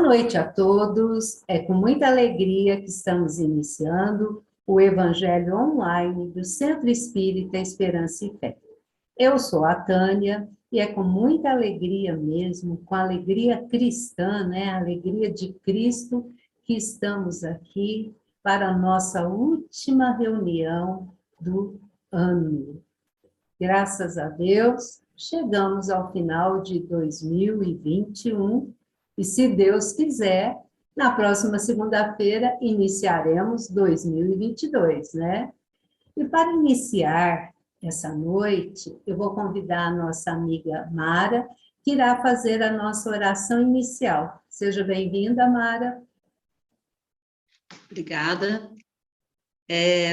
noite a todos. É com muita alegria que estamos iniciando o Evangelho Online do Centro Espírita Esperança e Fé. Eu sou a Tânia e é com muita alegria mesmo, com alegria cristã, né? A alegria de Cristo, que estamos aqui para a nossa última reunião do ano. Graças a Deus, chegamos ao final de 2021 e, se Deus quiser, na próxima segunda-feira iniciaremos 2022, né? E para iniciar essa noite, eu vou convidar a nossa amiga Mara, que irá fazer a nossa oração inicial. Seja bem-vinda, Mara. Obrigada.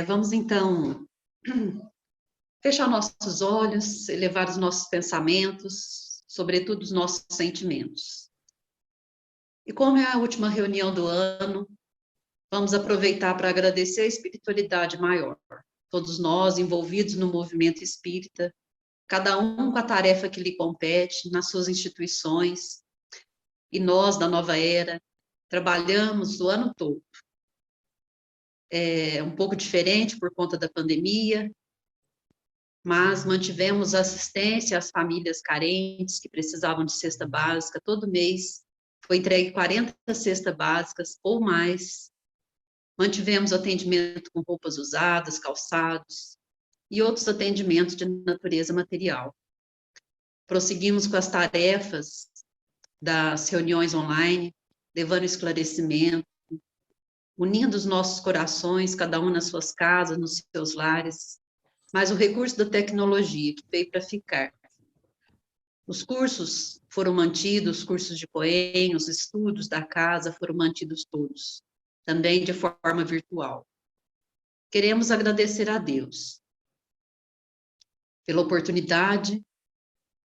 Vamos então fechar nossos olhos, elevar os nossos pensamentos, sobretudo os nossos sentimentos. E como é a última reunião do ano, vamos aproveitar para agradecer a espiritualidade maior. Todos nós envolvidos no movimento espírita, cada um com a tarefa que lhe compete nas suas instituições, e nós da nova era trabalhamos o ano todo. É um pouco diferente por conta da pandemia, mas mantivemos assistência às famílias carentes que precisavam de cesta básica. Todo mês foi entregue 40 cestas básicas ou mais. Mantivemos atendimento com roupas usadas, calçados e outros atendimentos de natureza material. Prosseguimos com as tarefas das reuniões online, levando esclarecimento, unindo os nossos corações, cada um nas suas casas, nos seus lares, mas o recurso da tecnologia que veio para ficar. Os cursos foram mantidos, os cursos de poema, os estudos da casa foram mantidos todos, também de forma virtual. Queremos agradecer a Deus pela oportunidade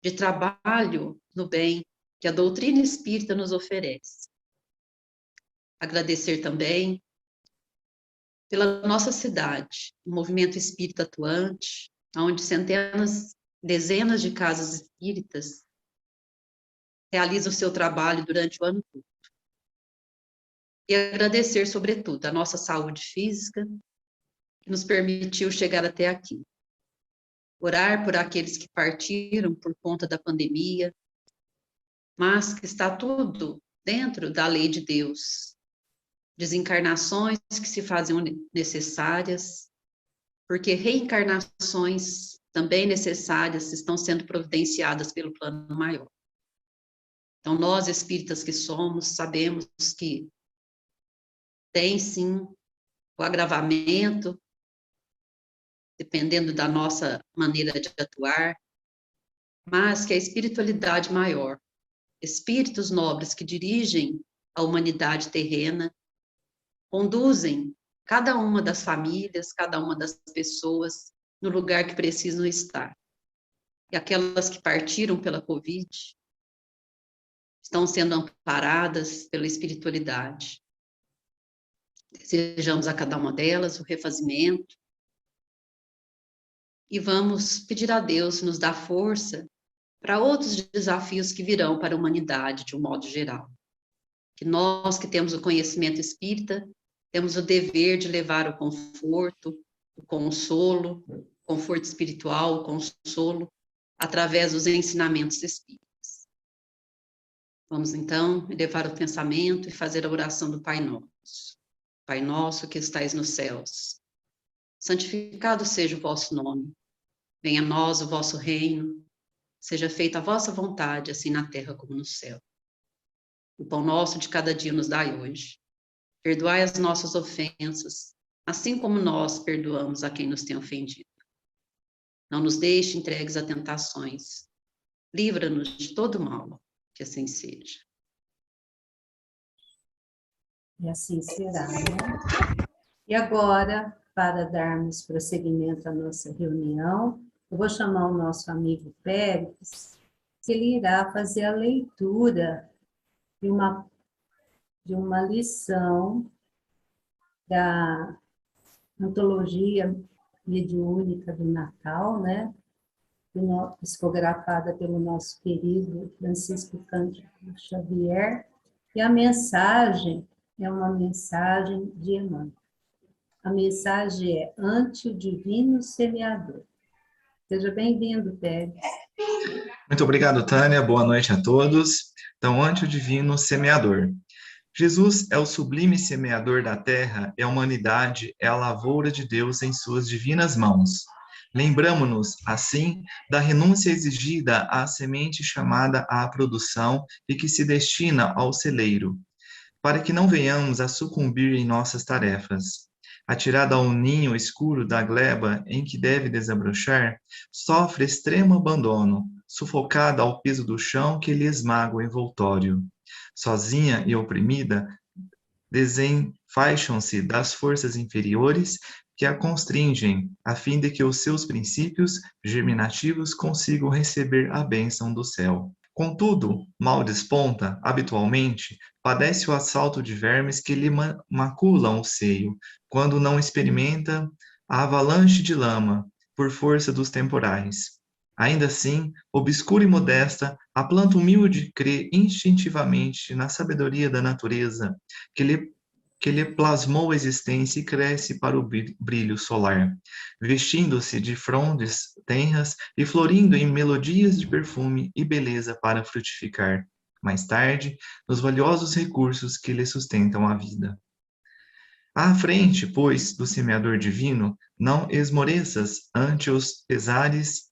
de trabalho no bem que a doutrina espírita nos oferece. Agradecer também pela nossa cidade, o movimento espírita atuante, onde centenas, dezenas de casas espíritas realizam o seu trabalho durante o ano todo. E agradecer, sobretudo, a nossa saúde física, que nos permitiu chegar até aqui. Orar por aqueles que partiram por conta da pandemia, mas que está tudo dentro da lei de Deus. Desencarnações que se fazem necessárias, porque reencarnações também necessárias estão sendo providenciadas pelo plano maior. Então, nós espíritas que somos, sabemos que tem sim o agravamento, dependendo da nossa maneira de atuar, mas que a espiritualidade maior, espíritos nobres que dirigem a humanidade terrena, conduzem cada uma das famílias, cada uma das pessoas no lugar que precisam estar. E aquelas que partiram pela Covid estão sendo amparadas pela espiritualidade. Desejamos a cada uma delas o refazimento e vamos pedir a Deus nos dar força para outros desafios que virão para a humanidade de um modo geral. Que nós que temos o conhecimento espírita, temos o dever de levar o conforto, o consolo, o conforto espiritual, o consolo, através dos ensinamentos espíritas. Vamos, então, elevar o pensamento e fazer a oração do Pai Nosso. Pai nosso que estais nos céus, santificado seja o vosso nome. Venha a nós o vosso reino. Seja feita a vossa vontade, assim na terra como no céu. O pão nosso de cada dia nos dai hoje. Perdoai as nossas ofensas, assim como nós perdoamos a quem nos tem ofendido. Não nos deixe entregues a tentações. Livra-nos de todo mal, que assim seja. E assim será, né? E agora, para darmos prosseguimento à nossa reunião, eu vou chamar o nosso amigo Pérez, que ele irá fazer a leitura de uma lição da antologia mediúnica do Natal, né? Psicografada pelo nosso querido Francisco Cândido Xavier, E a mensagem é uma mensagem de Emmanuel. A mensagem é ante o divino semeador. Seja bem-vindo, Pérez. Muito obrigado, Tânia. Boa noite a todos. Então, ante o divino semeador. Jesus é o sublime semeador da terra, e a humanidade é a lavoura de Deus em suas divinas mãos. Lembramo-nos, assim, da renúncia exigida à semente chamada à produção e que se destina ao celeiro, para que não venhamos a sucumbir em nossas tarefas. Atirada ao ninho escuro da gleba em que deve desabrochar, sofre extremo abandono, sufocada ao peso do chão que lhe esmaga o envoltório. Sozinha e oprimida, desenfaixam-se das forças inferiores que a constringem, a fim de que os seus princípios germinativos consigam receber a bênção do céu. Contudo, mal desponta, habitualmente, padece o assalto de vermes que lhe maculam o seio, quando não experimenta a avalanche de lama, por força dos temporais. Ainda assim, obscura e modesta, a planta humilde crê instintivamente na sabedoria da natureza, que lhe plasmou a existência e cresce para o brilho solar, vestindo-se de frondes tenras e florindo em melodias de perfume e beleza para frutificar, mais tarde, nos valiosos recursos que lhe sustentam a vida. À frente, pois, do semeador divino, não esmoreças ante os pesares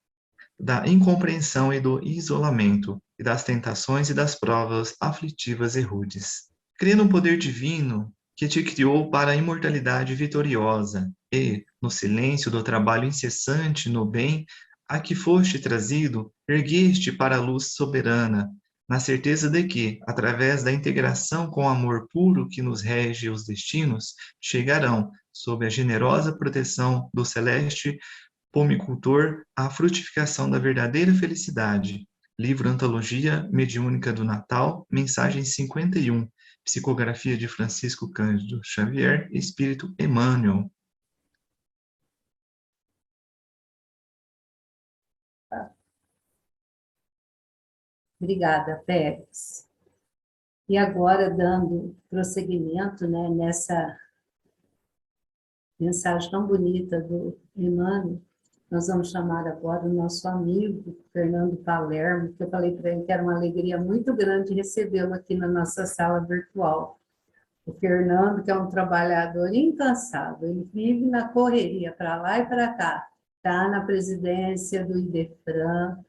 da incompreensão e do isolamento, e das tentações e das provas aflitivas e rudes. Crê no poder divino que te criou para a imortalidade vitoriosa e, no silêncio do trabalho incessante no bem a que foste trazido, ergueste para a luz soberana, na certeza de que, através da integração com o amor puro que nos rege os destinos, chegarão, sob a generosa proteção do celeste pomicultor, à frutificação da verdadeira felicidade. Livro Antologia Mediúnica do Natal, mensagem 51, psicografia de Francisco Cândido Xavier, Espírito Emmanuel. Obrigada, Pérez. E agora, dando prosseguimento, né, nessa mensagem tão bonita do Emmanuel, nós vamos chamar agora o nosso amigo, Fernando Palermo, que eu falei para ele que era uma alegria muito grande recebê-lo aqui na nossa sala virtual. O Fernando, que é um trabalhador incansável, ele vive na correria, para lá e para cá. Está na presidência do IDEFRAN,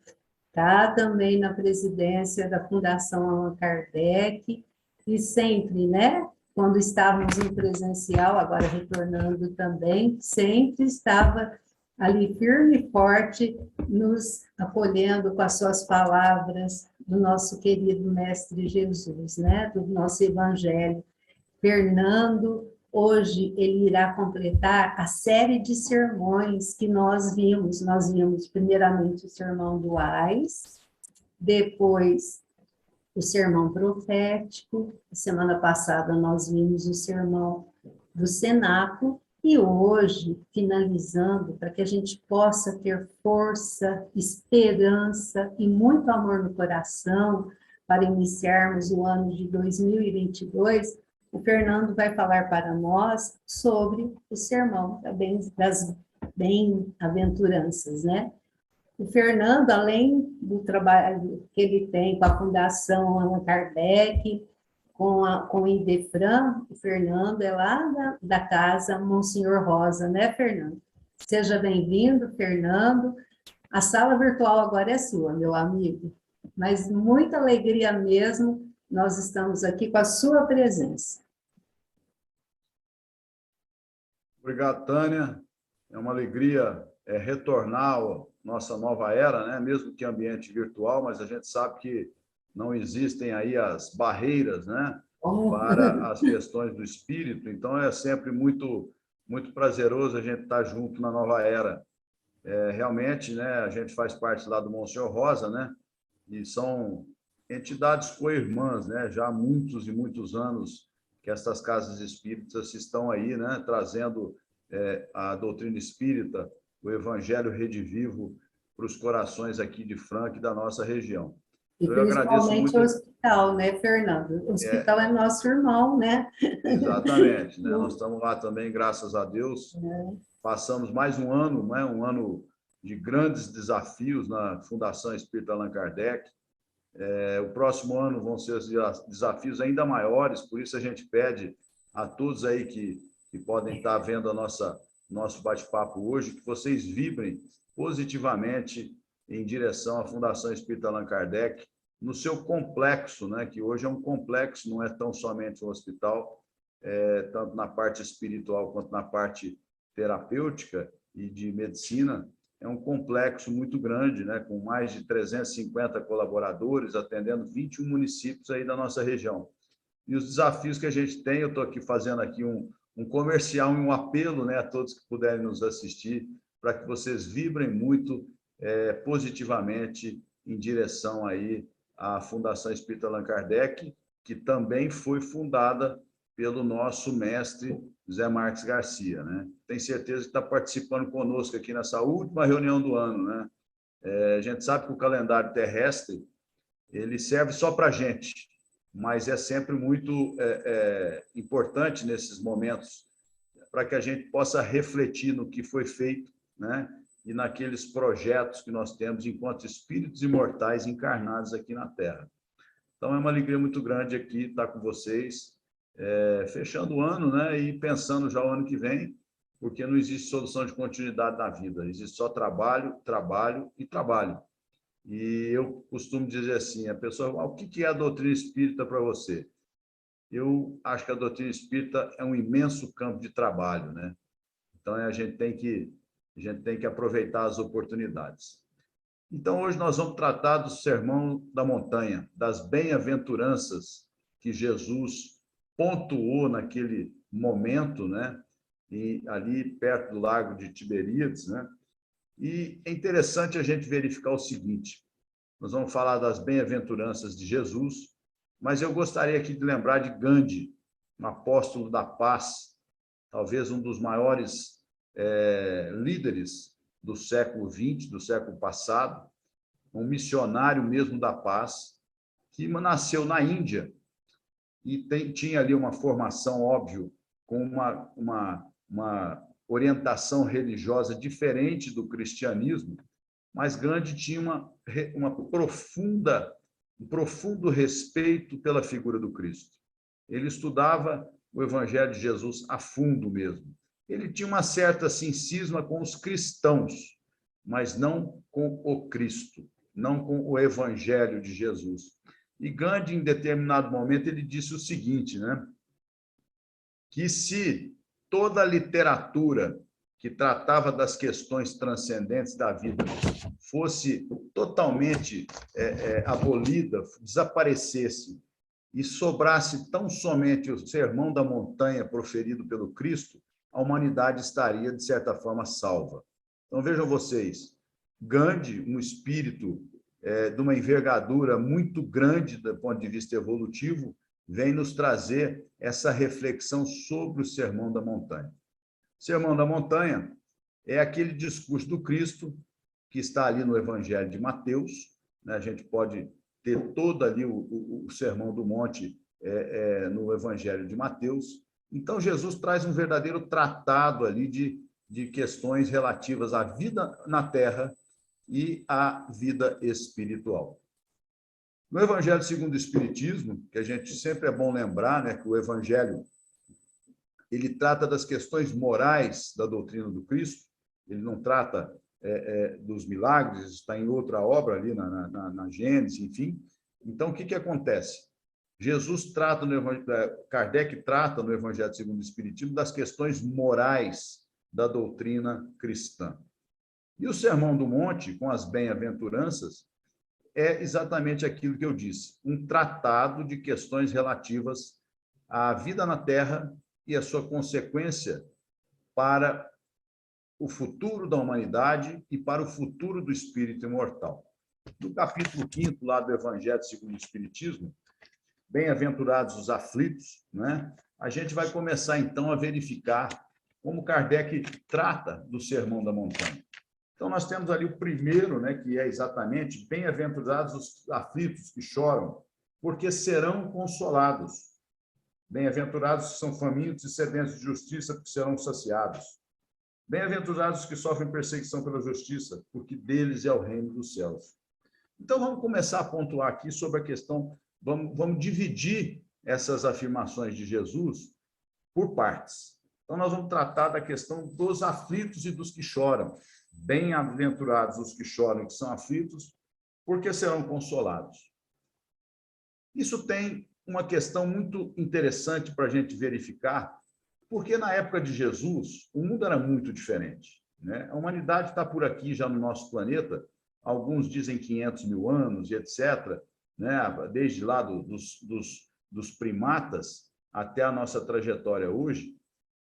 está também na presidência da Fundação Allan Kardec, e sempre, né, quando estávamos em presencial, agora retornando também, sempre estava ali firme e forte, nos acolhendo com as suas palavras do nosso querido Mestre Jesus, né, do nosso Evangelho. Fernando, hoje ele irá completar a série de sermões que nós vimos. Nós vimos primeiramente o sermão do Ais, depois o sermão profético, semana passada nós vimos o sermão do cenáculo, e hoje, finalizando, para que a gente possa ter força, esperança e muito amor no coração para iniciarmos o ano de 2022, o Fernando vai falar para nós sobre o sermão das bem-aventuranças, né? O Fernando, além do trabalho que ele tem com a Fundação Allan Kardec, com o IDEFRAN, o Fernando é lá da casa Monsenhor Rosa, né, Fernando? Seja bem-vindo, Fernando. A sala virtual agora é sua, meu amigo. Mas muita alegria mesmo, nós estamos aqui com a sua presença. Obrigado, Tânia. É uma alegria retornar à nossa nova era, né? Mesmo que ambiente virtual, mas a gente sabe que não existem aí as barreiras, né? Para as questões do espírito. Então, é sempre muito, muito prazeroso a gente estar junto na nova era. Realmente, né? A gente faz parte lá do Monsenhor Rosa, né? E são entidades co-irmãs, né? Já há muitos e muitos anos que essas casas espíritas estão aí, né? Trazendo a doutrina espírita, o Evangelho redivivo para os corações aqui de Franca e da nossa região. E Eu agradeço principalmente muito. o hospital, né, Fernando? O hospital é nosso irmão, né? Exatamente, né? Nós estamos lá também, graças a Deus. Passamos mais um ano, né? Um ano de grandes desafios na Fundação Espírita Allan Kardec. O próximo ano vão ser desafios ainda maiores, por isso a gente pede a todos aí que podem estar vendo nosso bate-papo hoje, que vocês vibrem positivamente em direção à Fundação Espírita Allan Kardec, no seu complexo, né, que hoje é um complexo, não é tão somente um hospital, tanto na parte espiritual quanto na parte terapêutica e de medicina, é um complexo muito grande, né, com mais de 350 colaboradores, atendendo 21 municípios aí da nossa região. E os desafios que a gente tem, eu estou aqui fazendo aqui um comercial e um apelo, né, a todos que puderem nos assistir, para que vocês vibrem muito positivamente em direção aí à Fundação Espírita Allan Kardec, que também foi fundada pelo nosso mestre José Marques Garcia, né? Tenho certeza que está participando conosco aqui nessa última reunião do ano, né? A gente sabe que o calendário terrestre ele serve só para a gente, mas é sempre muito importante nesses momentos para que a gente possa refletir no que foi feito, né? E naqueles projetos que nós temos enquanto espíritos imortais encarnados aqui na Terra. Então, é uma alegria muito grande aqui estar com vocês, fechando o ano, né? E pensando já o ano que vem, porque não existe solução de continuidade na vida, existe só trabalho, trabalho e trabalho. E eu costumo dizer assim, a pessoa, o que é a doutrina espírita para você? Eu acho que a doutrina espírita é um imenso campo de trabalho, né? Então, a gente tem que aproveitar as oportunidades. Então, hoje nós vamos tratar do Sermão da Montanha, das bem-aventuranças que Jesus pontuou naquele momento, né? E ali perto do Lago de Tiberíades, né? E é interessante a gente verificar o seguinte, nós vamos falar das bem-aventuranças de Jesus, mas eu gostaria aqui de lembrar de Gandhi, um apóstolo da paz, talvez um dos maiores líderes do século XX, do século passado, um missionário mesmo da paz, que nasceu na Índia e tinha ali uma formação, óbvio, com uma orientação religiosa diferente do cristianismo, mas Gandhi tinha um profundo respeito pela figura do Cristo. Ele estudava o Evangelho de Jesus a fundo mesmo. Ele tinha uma certa cisma com os cristãos, mas não com o Cristo, não com o Evangelho de Jesus. E Gandhi, em determinado momento, ele disse o seguinte, né? Que se toda a literatura que tratava das questões transcendentes da vida fosse totalmente abolida, desaparecesse, e sobrasse tão somente o Sermão da Montanha proferido pelo Cristo, a humanidade estaria, de certa forma, salva. Então, vejam vocês, Gandhi, um espírito de uma envergadura muito grande do ponto de vista evolutivo, vem nos trazer essa reflexão sobre o Sermão da Montanha. O Sermão da Montanha é aquele discurso do Cristo que está ali no Evangelho de Mateus, né? A gente pode ter todo ali o Sermão do Monte no Evangelho de Mateus. Então, Jesus traz um verdadeiro tratado ali de questões relativas à vida na Terra e à vida espiritual. No Evangelho segundo o Espiritismo, que a gente sempre é bom lembrar, né, que o Evangelho ele trata das questões morais da doutrina do Cristo, ele não trata dos milagres, está em outra obra ali na Gênesis, enfim. Então, o que acontece? Jesus trata, Kardec trata no Evangelho segundo o Espiritismo das questões morais da doutrina cristã. E o Sermão do Monte, com as bem-aventuranças, é exatamente aquilo que eu disse, um tratado de questões relativas à vida na Terra e a sua consequência para o futuro da humanidade e para o futuro do espírito imortal. No capítulo 5º, lá do Evangelho segundo o Espiritismo, bem-aventurados os aflitos, né? A gente vai começar, então, a verificar como Kardec trata do Sermão da Montanha. Então, nós temos ali o primeiro, né, que é exatamente: bem-aventurados os aflitos que choram, porque serão consolados. Bem-aventurados que são famintos e sedentos de justiça, porque serão saciados. Bem-aventurados que sofrem perseguição pela justiça, porque deles é o reino dos céus. Então, vamos começar a pontuar aqui sobre a questão, vamos dividir essas afirmações de Jesus por partes. Então, nós vamos tratar da questão dos aflitos e dos que choram. Bem-aventurados os que choram e que são aflitos, porque serão consolados. Isso tem uma questão muito interessante para a gente verificar, porque na época de Jesus, o mundo era muito diferente, né? A humanidade está por aqui já no nosso planeta, alguns dizem 500 mil anos e etc., né? Desde lá dos primatas até a nossa trajetória hoje.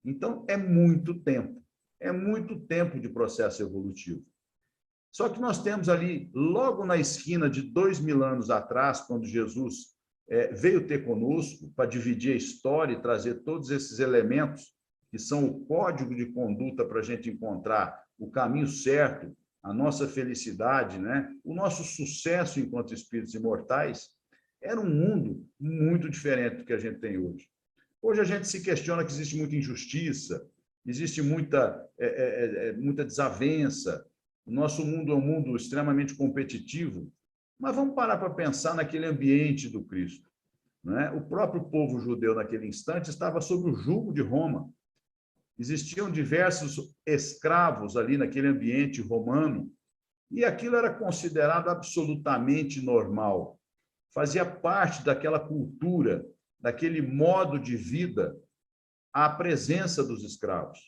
Então, é muito tempo de processo evolutivo. Só que nós temos ali, logo na esquina de 2000 anos atrás, quando Jesus veio ter conosco para dividir a história e trazer todos esses elementos que são o código de conduta para a gente encontrar o caminho certo, a nossa felicidade, né? O nosso sucesso enquanto espíritos imortais. Era um mundo muito diferente do que a gente tem hoje. Hoje a gente se questiona que existe muita injustiça, existe muita desavença. O nosso mundo é um mundo extremamente competitivo. Mas vamos parar para pensar naquele ambiente do Cristo, né? O próprio povo judeu, naquele instante, estava sob o jugo de Roma. Existiam diversos escravos ali naquele ambiente romano, e aquilo era considerado absolutamente normal. Fazia parte daquela cultura, daquele modo de vida, a presença dos escravos.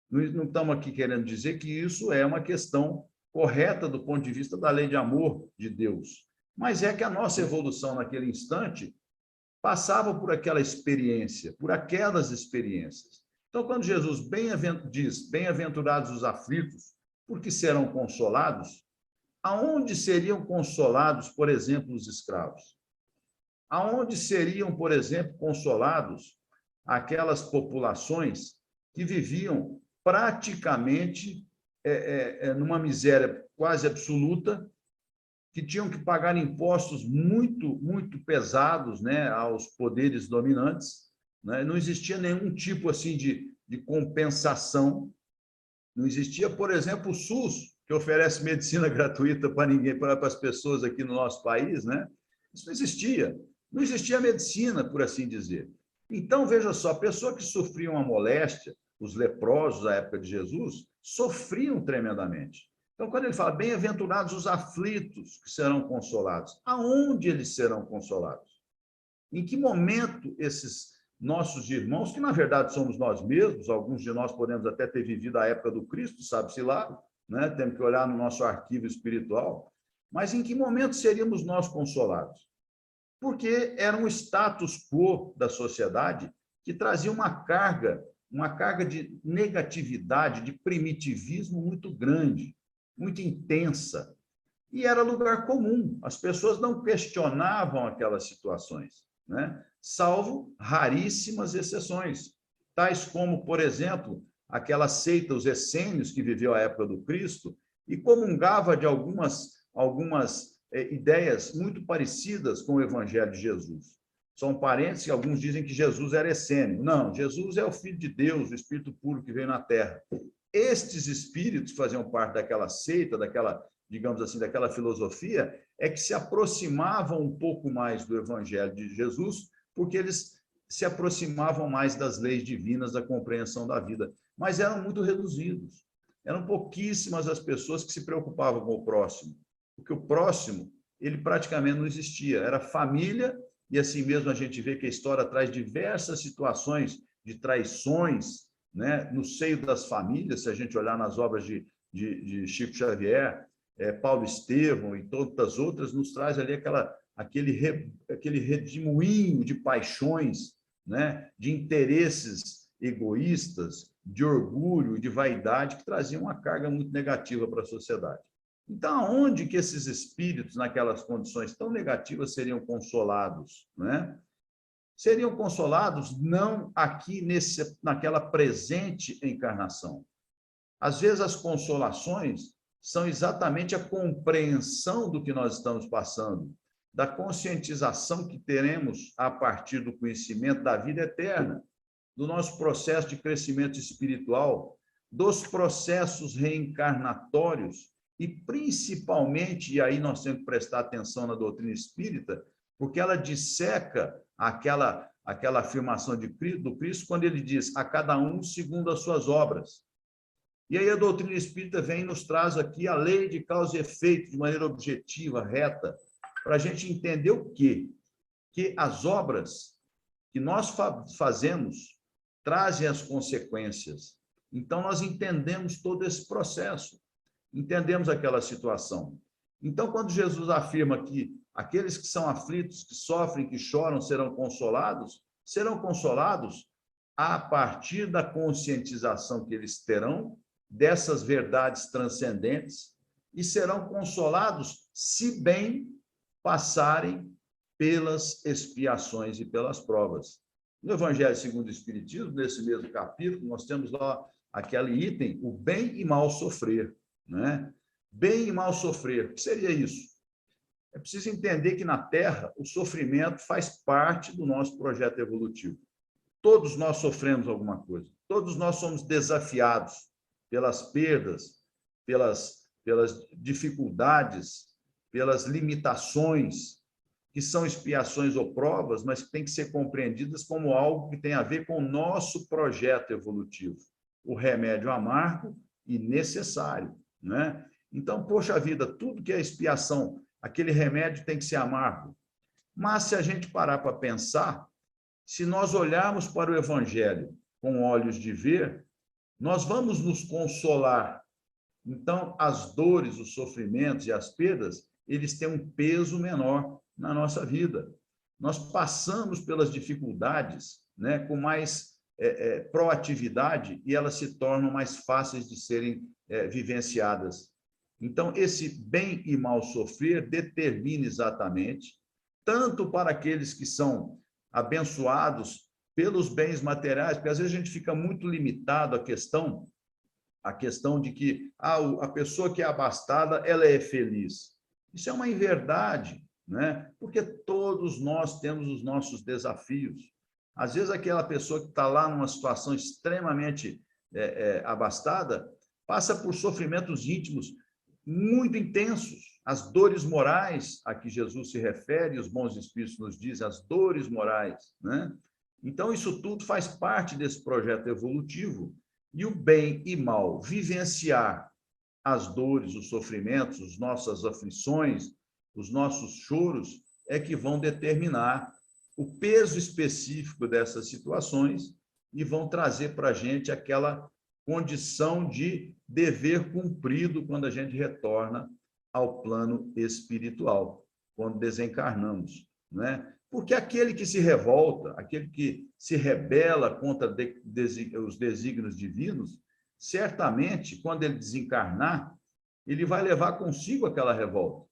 Não estamos aqui querendo dizer que isso é uma questão correta do ponto de vista da lei de amor de Deus, mas é que a nossa evolução naquele instante passava por aquela experiência, por aquelas experiências. Então, quando Jesus diz, bem-aventurados os aflitos, porque serão consolados, aonde seriam consolados, por exemplo, os escravos? Aonde seriam, por exemplo, consolados aquelas populações que viviam praticamente numa miséria quase absoluta, que tinham que pagar impostos muito, muito pesados, né, aos poderes dominantes, né? Não existia nenhum tipo assim de compensação. Não existia, por exemplo, o SUS, que oferece medicina gratuita para ninguém, para as pessoas aqui no nosso país, né? Isso não existia. Não existia medicina, por assim dizer. Então, veja só, a pessoa que sofria uma moléstia, os leprosos da época de Jesus, sofriam tremendamente. Então, quando ele fala, bem-aventurados os aflitos, que serão consolados, aonde eles serão consolados? Em que momento esses nossos irmãos, que na verdade somos nós mesmos, alguns de nós podemos até ter vivido a época do Cristo, sabe-se lá, né? Temos que olhar no nosso arquivo espiritual, mas em que momento seríamos nós consolados? Porque era um status quo da sociedade que trazia uma carga de negatividade, de primitivismo muito grande, muito intensa. E era lugar comum, as pessoas não questionavam aquelas situações, né? Salvo raríssimas exceções, tais como, por exemplo, aquela seita, os essênios, que viveu a época do Cristo, e comungava de algumas ideias muito parecidas com o Evangelho de Jesus. São parentes que alguns dizem que Jesus era essênio. Não, Jesus é o Filho de Deus, o Espírito puro que veio na Terra. Estes espíritos faziam parte daquela seita, digamos assim, daquela filosofia, é que se aproximavam um pouco mais do Evangelho de Jesus, porque eles se aproximavam mais das leis divinas, da compreensão da vida, mas eram muito reduzidos. Eram pouquíssimas as pessoas que se preocupavam com o próximo, porque o próximo, ele praticamente não existia, era família, e assim mesmo a gente vê que a história traz diversas situações de traições, né, no seio das famílias, se a gente olhar nas obras de Chico Xavier, Paulo Estevão e tantas outras, nos traz ali aquele redemoinho de paixões, né, de interesses egoístas, de orgulho e de vaidade, que traziam uma carga muito negativa para a sociedade. Então, aonde que esses espíritos, naquelas condições tão negativas, seriam consolados, né? Seriam consolados não aqui naquela presente encarnação. Às vezes as consolações são exatamente a compreensão do que nós estamos passando, da conscientização que teremos a partir do conhecimento da vida eterna, do nosso processo de crescimento espiritual, dos processos reencarnatórios e, principalmente, e aí nós temos que prestar atenção na doutrina espírita, porque ela disseca aquela afirmação do Cristo quando ele diz a cada um segundo as suas obras. E aí a doutrina espírita vem e nos traz aqui a lei de causa e efeito de maneira objetiva, reta, para a gente entender o quê? Que as obras que nós fazemos trazem as consequências. Então, nós entendemos todo esse processo, entendemos aquela situação. Então, quando Jesus afirma que aqueles que são aflitos, que sofrem, que choram, serão consolados a partir da conscientização que eles terão dessas verdades transcendentes e serão consolados se bem passarem pelas expiações e pelas provas. No Evangelho segundo o Espiritismo, nesse mesmo capítulo, nós temos lá aquele item, o bem e mal sofrer, né? Bem e mal sofrer, o que seria isso? É preciso entender que na Terra o sofrimento faz parte do nosso projeto evolutivo. Todos nós sofremos alguma coisa, todos nós somos desafiados pelas perdas, pelas dificuldades, pelas limitações, que são expiações ou provas, mas que têm que ser compreendidas como algo que tem a ver com o nosso projeto evolutivo. O remédio amargo e necessário, né? Então, poxa vida, tudo que é expiação, aquele remédio tem que ser amargo. Mas se a gente parar para pensar, se nós olharmos para o Evangelho com olhos de ver, nós vamos nos consolar. Então, as dores, os sofrimentos e as perdas, eles têm um peso menor na nossa vida. Nós passamos pelas dificuldades, né, com mais proatividade e elas se tornam mais fáceis de serem vivenciadas. Então, esse bem e mal sofrer determina exatamente, tanto para aqueles que são abençoados pelos bens materiais, porque às vezes a gente fica muito limitado à questão de que a pessoa que é abastada, ela é feliz. Isso é uma inverdade, né? Porque todos nós temos os nossos desafios. Às vezes, aquela pessoa que está lá numa situação extremamente abastada passa por sofrimentos íntimos muito intensos. As dores morais a que Jesus se refere, os bons espíritos nos dizem, as dores morais, né? Então, isso tudo faz parte desse projeto evolutivo. E o bem e mal, vivenciar as dores, os sofrimentos, as nossas aflições, os nossos choros, é que vão determinar o peso específico dessas situações e vão trazer para a gente aquela condição de dever cumprido quando a gente retorna ao plano espiritual, quando desencarnamos, né? Porque aquele que se revolta, aquele que se rebela contra os desígnios divinos, certamente, quando ele desencarnar, ele vai levar consigo aquela revolta.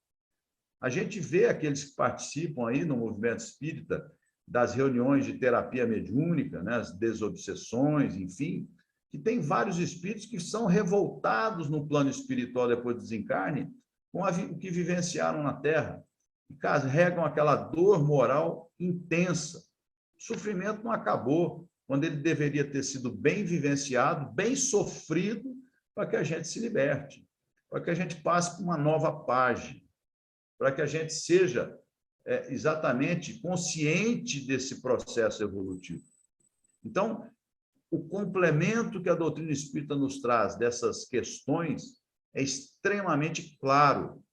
A gente vê aqueles que participam aí no movimento espírita das reuniões de terapia mediúnica, né, as desobsessões, enfim, que tem vários espíritos que são revoltados no plano espiritual depois do desencarne com o que vivenciaram na Terra. E carregam aquela dor moral intensa. O sofrimento não acabou, quando ele deveria ter sido bem vivenciado, bem sofrido, para que a gente se liberte, para que a gente passe por uma nova página, para que a gente seja exatamente consciente desse processo evolutivo. Então, o complemento que a doutrina espírita nos traz dessas questões é extremamente claro,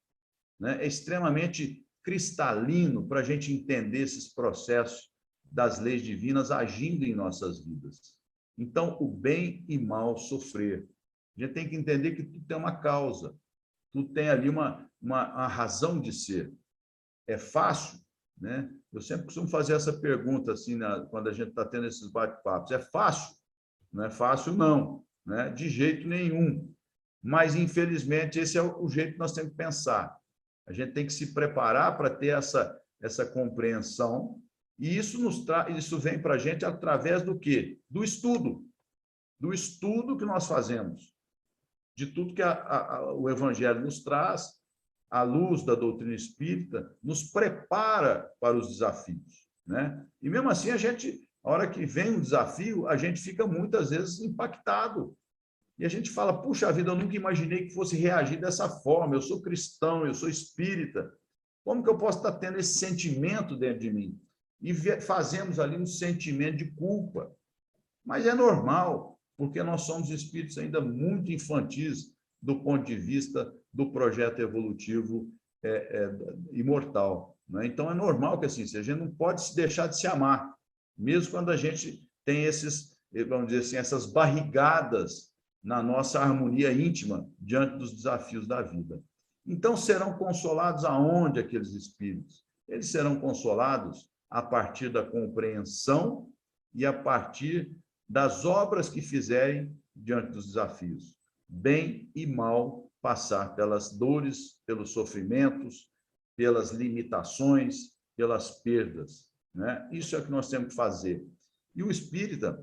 né? É extremamente cristalino para a gente entender esses processos das leis divinas agindo em nossas vidas. Então, o bem e mal sofrer. A gente tem que entender que tudo tem uma causa, tudo tem ali uma razão de ser. É fácil, né? Eu sempre costumo fazer essa pergunta assim, quando a gente está tendo esses bate-papos. É fácil? Não é fácil, não, né? De jeito nenhum. Mas, infelizmente, esse é o jeito que nós temos que pensar. A gente tem que se preparar para ter essa compreensão, e isso vem para a gente através do quê? Do estudo que nós fazemos. de tudo que o Evangelho nos traz, à luz da doutrina espírita, nos prepara para os desafios, né? E mesmo assim, a hora que vem um desafio, a gente fica muitas vezes impactado. E a gente fala, puxa vida, eu nunca imaginei que fosse reagir dessa forma, eu sou cristão, eu sou espírita, como que eu posso estar tendo esse sentimento dentro de mim? E fazemos ali um sentimento de culpa. Mas é normal, porque nós somos espíritos ainda muito infantis do ponto de vista do projeto evolutivo imortal, né? Então, é normal que assim, a gente não pode se deixar de se amar, mesmo quando a gente tem vamos dizer assim, essas barrigadas na nossa harmonia íntima diante dos desafios da vida. Então, serão consolados aonde aqueles espíritos? Eles serão consolados a partir da compreensão e a partir das obras que fizerem diante dos desafios. Bem e mal passar pelas dores, pelos sofrimentos, pelas limitações, pelas perdas, né? Isso é o que nós temos que fazer. E o espírita,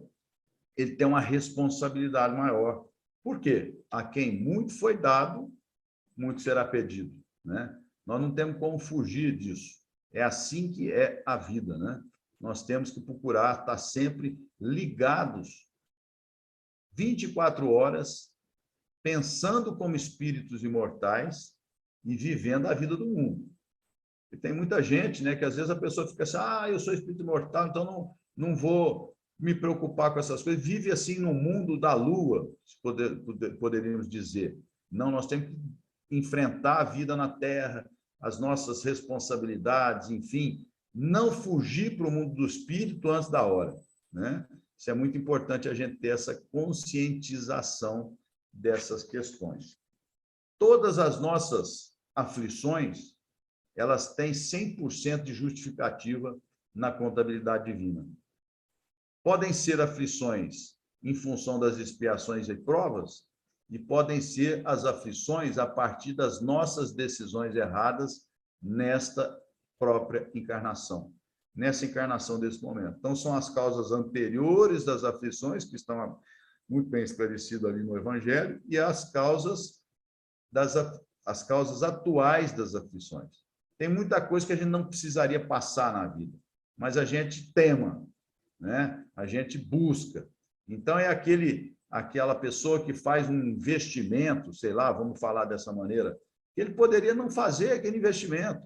ele tem uma responsabilidade maior. Por quê? A quem muito foi dado, muito será pedido, né? Nós não temos como fugir disso. É assim que é a vida, né? Nós temos que procurar estar sempre ligados 24 horas, pensando como espíritos imortais e vivendo a vida do mundo. E tem muita gente, né, que às vezes a pessoa fica assim, eu sou espírito imortal, então não vou me preocupar com essas coisas. Vive assim no mundo da lua, poderíamos dizer. Não, nós temos que enfrentar a vida na Terra, as nossas responsabilidades, enfim, não fugir para o mundo do espírito antes da hora, né? Isso é muito importante a gente ter essa conscientização dessas questões. Todas as nossas aflições, elas têm 100% de justificativa na contabilidade divina. Podem ser aflições em função das expiações e provas, e podem ser as aflições a partir das nossas decisões erradas nesta própria encarnação, nessa encarnação desse momento. Então, são as causas anteriores das aflições, que estão muito bem esclarecidas ali no Evangelho, e as causas atuais das aflições. Tem muita coisa que a gente não precisaria passar na vida, mas a gente tema, né? A gente busca. Então, é aquela pessoa que faz um investimento, sei lá, vamos falar dessa maneira, que ele poderia não fazer aquele investimento,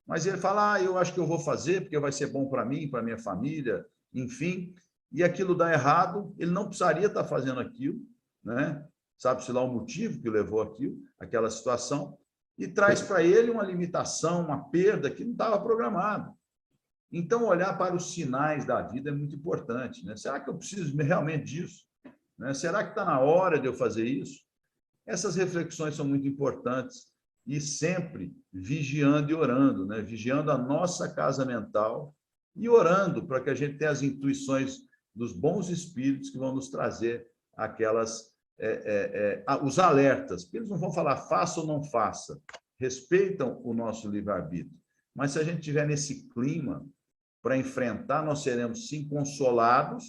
mas ele fala, eu acho que eu vou fazer, porque vai ser bom para mim, para minha família, enfim, e aquilo dá errado, ele não precisaria estar fazendo aquilo, né? Sabe-se lá o motivo que levou aquela situação, e traz para ele uma limitação, uma perda que não estava programada. Então, olhar para os sinais da vida é muito importante, né? Será que eu preciso realmente disso? Né? Será que está na hora de eu fazer isso? Essas reflexões são muito importantes e sempre vigiando e orando, né? Vigiando a nossa casa mental e orando para que a gente tenha as intuições dos bons espíritos que vão nos trazer os alertas. Porque eles não vão falar faça ou não faça, respeitam o nosso livre-arbítrio. Mas se a gente estiver nesse clima para enfrentar, nós seremos sim consolados,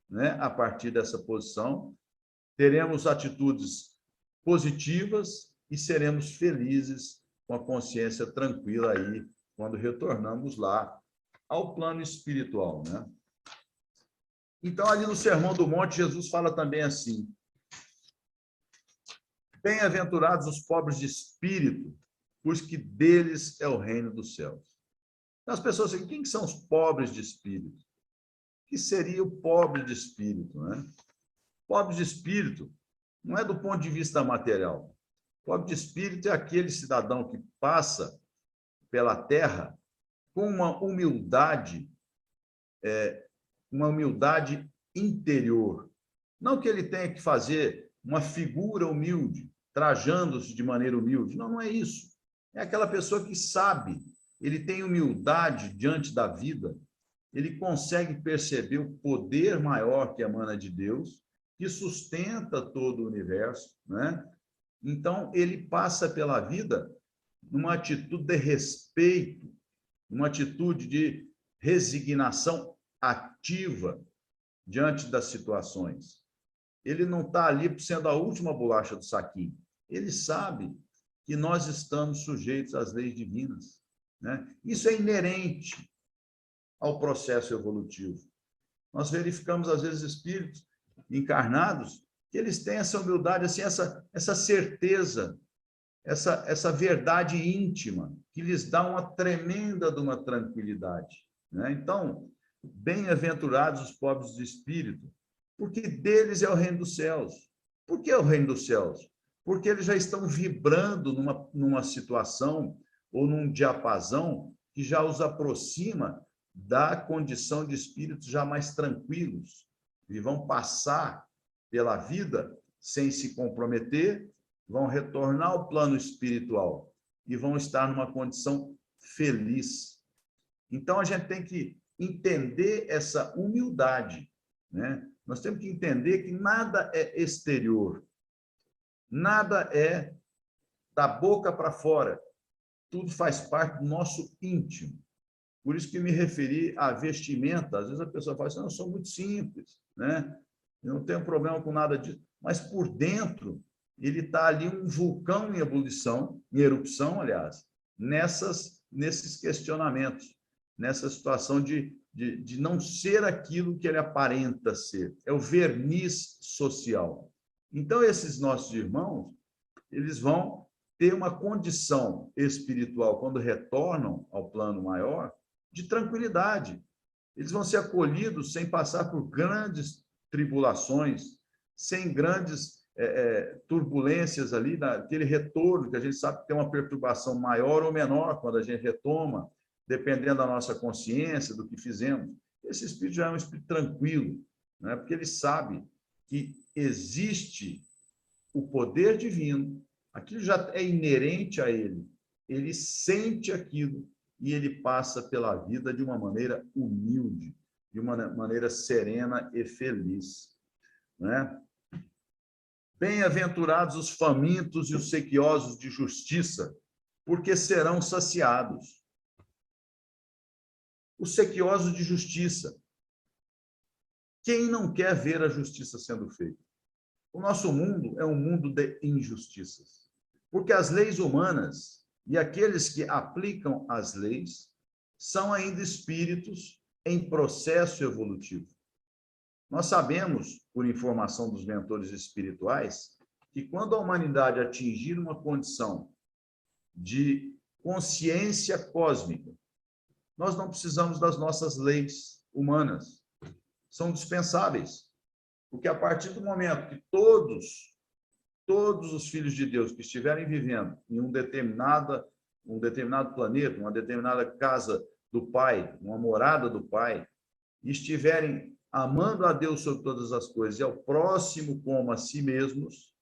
né, a partir dessa posição, teremos atitudes positivas e seremos felizes com a consciência tranquila aí, quando retornamos lá ao plano espiritual, né? Então, ali no Sermão do Monte, Jesus fala também assim, bem-aventurados os pobres de espírito, pois que deles é o reino dos céus. Então, as pessoas dizem, quem são os pobres de espírito? O que seria o pobre de espírito, né? Pobre de espírito não é do ponto de vista material. Pobre de espírito é aquele cidadão que passa pela terra com uma humildade interior. Não que ele tenha que fazer uma figura humilde, trajando-se de maneira humilde. Não, não é isso. É aquela pessoa que sabe, ele tem humildade diante da vida, ele consegue perceber o poder maior que emana de Deus, que sustenta todo o universo, né? Então, ele passa pela vida numa atitude de respeito, numa atitude de resignação ativa diante das situações. ele não está ali sendo a última bolacha do saquinho. Ele sabe que nós estamos sujeitos às leis divinas, né? Isso é inerente ao processo evolutivo. Nós verificamos, às vezes, espíritos encarnados que eles têm essa humildade, assim, essa certeza, essa verdade íntima, que lhes dá uma tremenda de uma tranquilidade, né? Então, bem-aventurados os pobres de espírito, porque deles é o reino dos céus. Por que é o reino dos céus? Porque eles já estão vibrando numa situação ou num diapasão que já os aproxima da condição de espíritos já mais tranquilos, e vão passar pela vida sem se comprometer, vão retornar ao plano espiritual e vão estar numa condição feliz. Então, a gente tem que entender essa humildade, né? Nós temos que entender que nada é exterior, nada é da boca para fora, tudo faz parte do nosso íntimo. Por isso que me referi à vestimenta. Às vezes a pessoa fala assim, eu sou muito simples, né? Eu não tenho problema com nada disso. Mas por dentro, ele está ali um vulcão em ebulição, em erupção, aliás, nesses questionamentos, nessa situação de não ser aquilo que ele aparenta ser. É o verniz social. Então, esses nossos irmãos, eles vão ter uma condição espiritual, quando retornam ao plano maior, de tranquilidade. Eles vão ser acolhidos sem passar por grandes tribulações, sem grandes turbulências ali, naquele retorno, que a gente sabe que tem uma perturbação maior ou menor quando a gente retoma, dependendo da nossa consciência, do que fizemos. Esse espírito já é um espírito tranquilo, né? Porque ele sabe que existe o poder divino, aquilo já é inerente a ele sente aquilo e ele passa pela vida de uma maneira humilde, de uma maneira serena e feliz, né? Bem-aventurados os famintos e os sequiosos de justiça, porque serão saciados. Os sequiosos de justiça. Quem não quer ver a justiça sendo feita? O nosso mundo é um mundo de injustiças, porque as leis humanas e aqueles que aplicam as leis são ainda espíritos em processo evolutivo. Nós sabemos, por informação dos mentores espirituais, que quando a humanidade atingir uma condição de consciência cósmica, nós não precisamos das nossas leis humanas, são dispensáveis, porque a partir do momento que todos os filhos de Deus que estiverem vivendo em um determinado planeta, uma determinada casa do Pai, uma morada do Pai, e estiverem amando a Deus sobre todas as coisas e ao próximo como a si mesmos,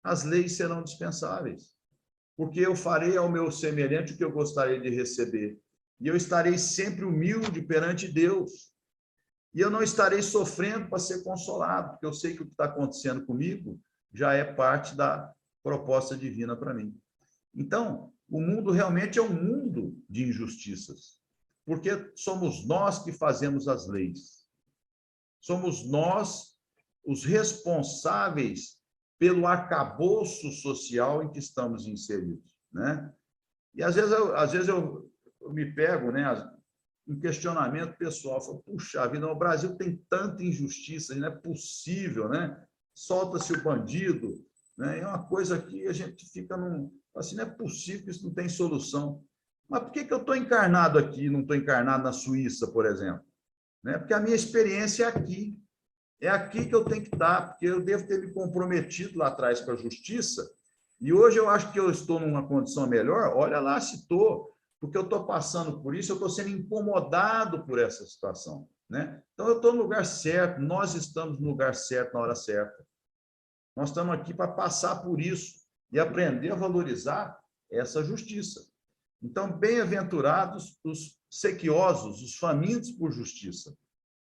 as leis serão dispensáveis, porque eu farei ao meu semelhante o que eu gostaria de receber, e eu estarei sempre humilde perante Deus, e eu não estarei sofrendo para ser consolado, porque eu sei que o que está acontecendo comigo já é parte da proposta divina para mim. Então, o mundo realmente é um mundo de injustiças, porque somos nós que fazemos as leis. Somos nós os responsáveis pelo arcabouço social em que estamos inseridos, né? E às vezes eu me pego, né, um questionamento pessoal, falo, puxa vida, o Brasil tem tanta injustiça, não é possível, né? Solta-se o bandido, né? É uma coisa que a gente fica assim, não é possível que isso não tem solução. Mas por que eu estou encarnado aqui, não estou encarnado na Suíça, por exemplo? Né? Porque a minha experiência é aqui. É aqui que eu tenho que estar, porque eu devo ter me comprometido lá atrás com a justiça, e hoje eu acho que eu estou numa condição melhor, olha lá se estou, porque eu estou passando por isso, eu estou sendo incomodado por essa situação, né? Então, eu estou no lugar certo, nós estamos no lugar certo, na hora certa. Nós estamos aqui para passar por isso e aprender a valorizar essa justiça. Então, bem-aventurados os sequiosos, os famintos por justiça,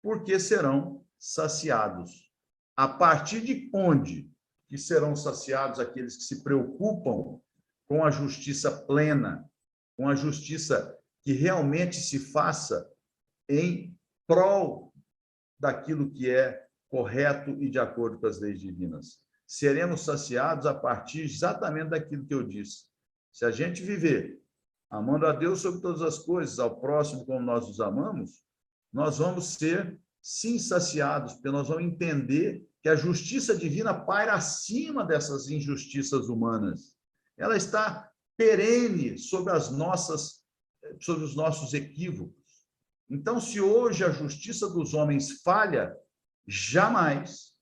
porque serão saciados. A partir de onde que serão saciados aqueles que se preocupam com a justiça plena, com a justiça que realmente se faça em prol daquilo que é correto e de acordo com as leis divinas. Seremos saciados a partir exatamente daquilo que eu disse. Se a gente viver amando a Deus sobre todas as coisas, ao próximo como nós os amamos, nós vamos ser, sim, saciados, porque nós vamos entender que a justiça divina paira acima dessas injustiças humanas. Ela está perene sobre os nossos equívocos. Então, se hoje a justiça dos homens falha, jamais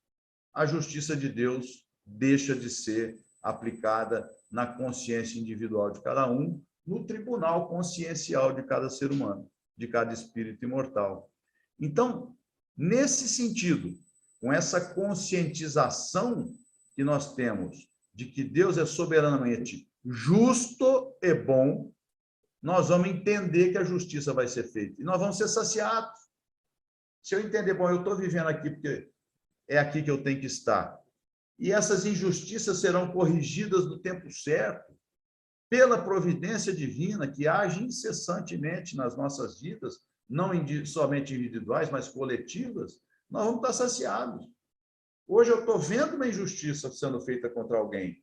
a justiça de Deus deixa de ser aplicada na consciência individual de cada um, no tribunal consciencial de cada ser humano, de cada espírito imortal. Então, nesse sentido, com essa conscientização que nós temos de que Deus é soberanamente justo e bom, nós vamos entender que a justiça vai ser feita. E nós vamos ser saciados. Se eu entender, bom, eu estou vivendo aqui porque é aqui que eu tenho que estar. E essas injustiças serão corrigidas no tempo certo, pela providência divina que age incessantemente nas nossas vidas, não somente individuais, mas coletivas, nós vamos estar saciados. Hoje eu estou vendo uma injustiça sendo feita contra alguém.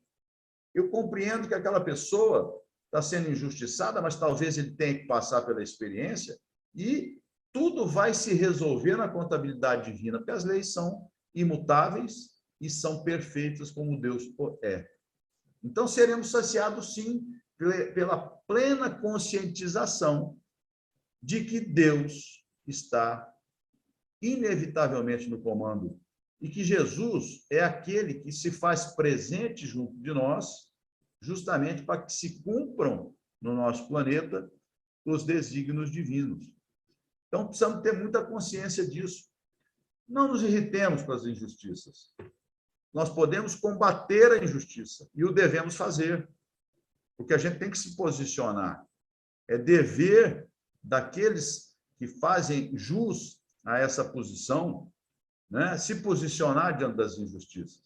Eu compreendo que aquela pessoa está sendo injustiçada, mas talvez ele tenha que passar pela experiência e tudo vai se resolver na contabilidade divina, porque as leis são imutáveis e são perfeitas como Deus é. Então, seremos saciados, sim, pela plena conscientização de que Deus está inevitavelmente no comando e que Jesus é aquele que se faz presente junto de nós, justamente para que se cumpram no nosso planeta os desígnios divinos. Então, precisamos ter muita consciência disso. Não nos irritemos com as injustiças. Nós podemos combater a injustiça e o devemos fazer, porque a gente tem que se posicionar. É dever daqueles que fazem jus a essa posição, né, se posicionar diante das injustiças.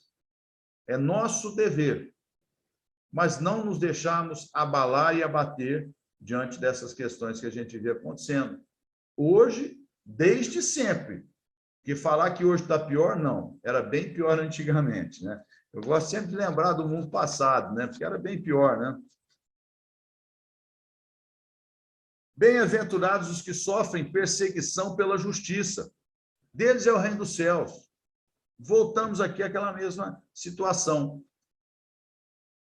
É nosso dever, mas não nos deixarmos abalar e abater diante dessas questões que a gente vê acontecendo. Hoje, desde sempre, que falar que hoje está pior, não. Era bem pior antigamente, né? Eu gosto sempre de lembrar do mundo passado, né? Porque era bem pior, né? Bem-aventurados os que sofrem perseguição pela justiça. Deles é o reino dos céus. Voltamos aqui àquela mesma situação.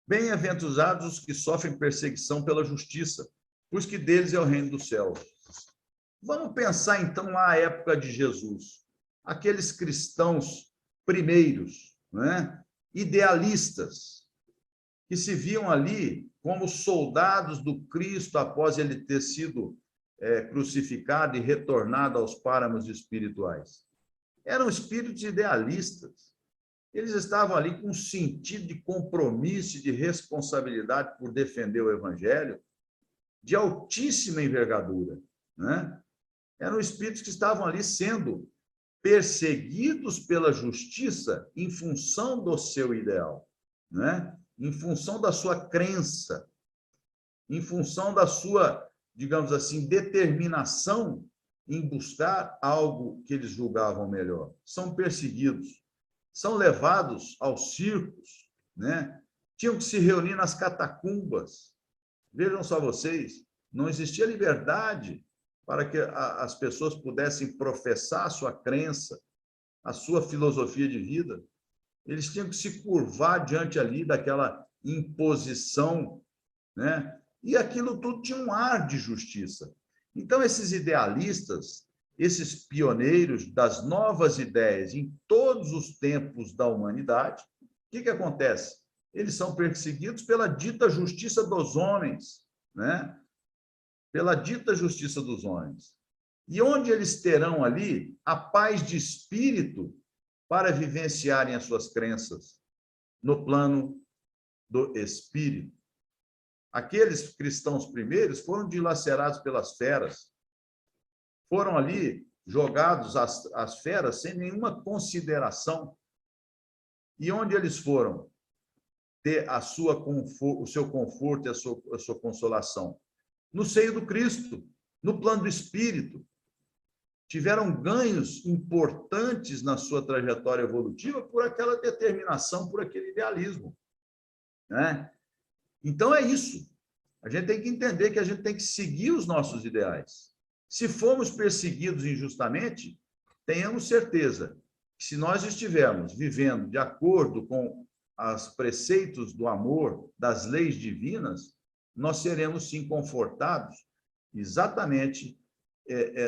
Bem-aventurados os que sofrem perseguição pela justiça, pois que deles é o reino dos céus. Vamos pensar, então, lá à época de Jesus. Aqueles cristãos primeiros, né? Idealistas, que se viam ali como soldados do Cristo após ele ter sido crucificado e retornado aos páramos espirituais. Eram espíritos idealistas. Eles estavam ali com um sentido de compromisso e de responsabilidade por defender o Evangelho de altíssima envergadura, né? Eram espíritos que estavam ali sendo perseguidos pela justiça em função do seu ideal, né? Em função da sua crença, em função da sua, digamos assim, determinação em buscar algo que eles julgavam melhor. São perseguidos, são levados aos circos, né? Tinham que se reunir nas catacumbas. Vejam só vocês, não existia liberdade para que as pessoas pudessem professar a sua crença, a sua filosofia de vida. Eles tinham que se curvar diante ali daquela imposição, né? E aquilo tudo tinha um ar de justiça. Então, esses idealistas, esses pioneiros das novas ideias em todos os tempos da humanidade, o que acontece? Eles são perseguidos pela dita justiça dos homens, né? Pela dita justiça dos homens. E onde eles terão ali a paz de espírito para vivenciarem as suas crenças? No plano do espírito. Aqueles cristãos primeiros foram dilacerados pelas feras, foram ali jogados às feras sem nenhuma consideração. E onde eles foram ter o seu conforto e a sua consolação? No seio do Cristo, no plano do Espírito. tiveram ganhos importantes na sua trajetória evolutiva por aquela determinação, por aquele idealismo, né? Então, é isso. A gente tem que entender que a gente tem que seguir os nossos ideais. Se formos perseguidos injustamente, tenhamos certeza que se nós estivermos vivendo de acordo com os preceitos do amor, das leis divinas, nós seremos, sim, confortados exatamente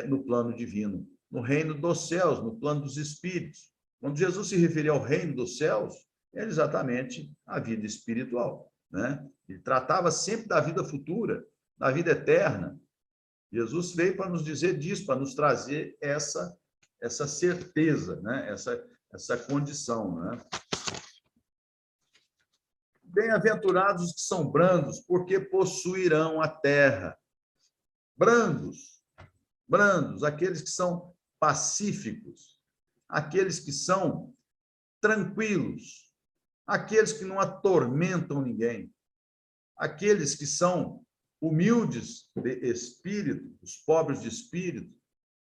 no plano divino, no reino dos céus, no plano dos espíritos. Quando Jesus se referia ao reino dos céus, era exatamente a vida espiritual, né? Ele tratava sempre da vida futura, da vida eterna. Jesus veio para nos dizer disso, para nos trazer essa certeza, né? Essa condição, né? Bem-aventurados os que são brandos, porque possuirão a terra. Brandos, aqueles que são pacíficos, aqueles que são tranquilos, aqueles que não atormentam ninguém, aqueles que são humildes de espírito, os pobres de espírito,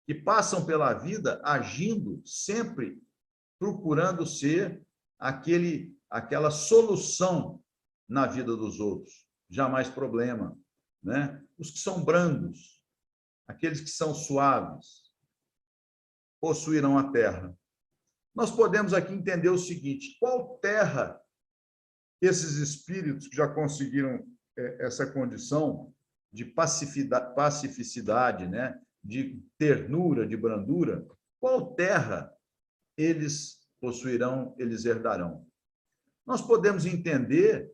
que passam pela vida agindo sempre procurando ser aquela solução na vida dos outros, jamais problema, né? Os que são brandos, aqueles que são suaves, possuirão a terra. Nós podemos aqui entender o seguinte: qual terra esses espíritos que já conseguiram essa condição de pacificidade, né? De ternura, de brandura, qual terra eles possuirão, eles herdarão? Nós podemos entender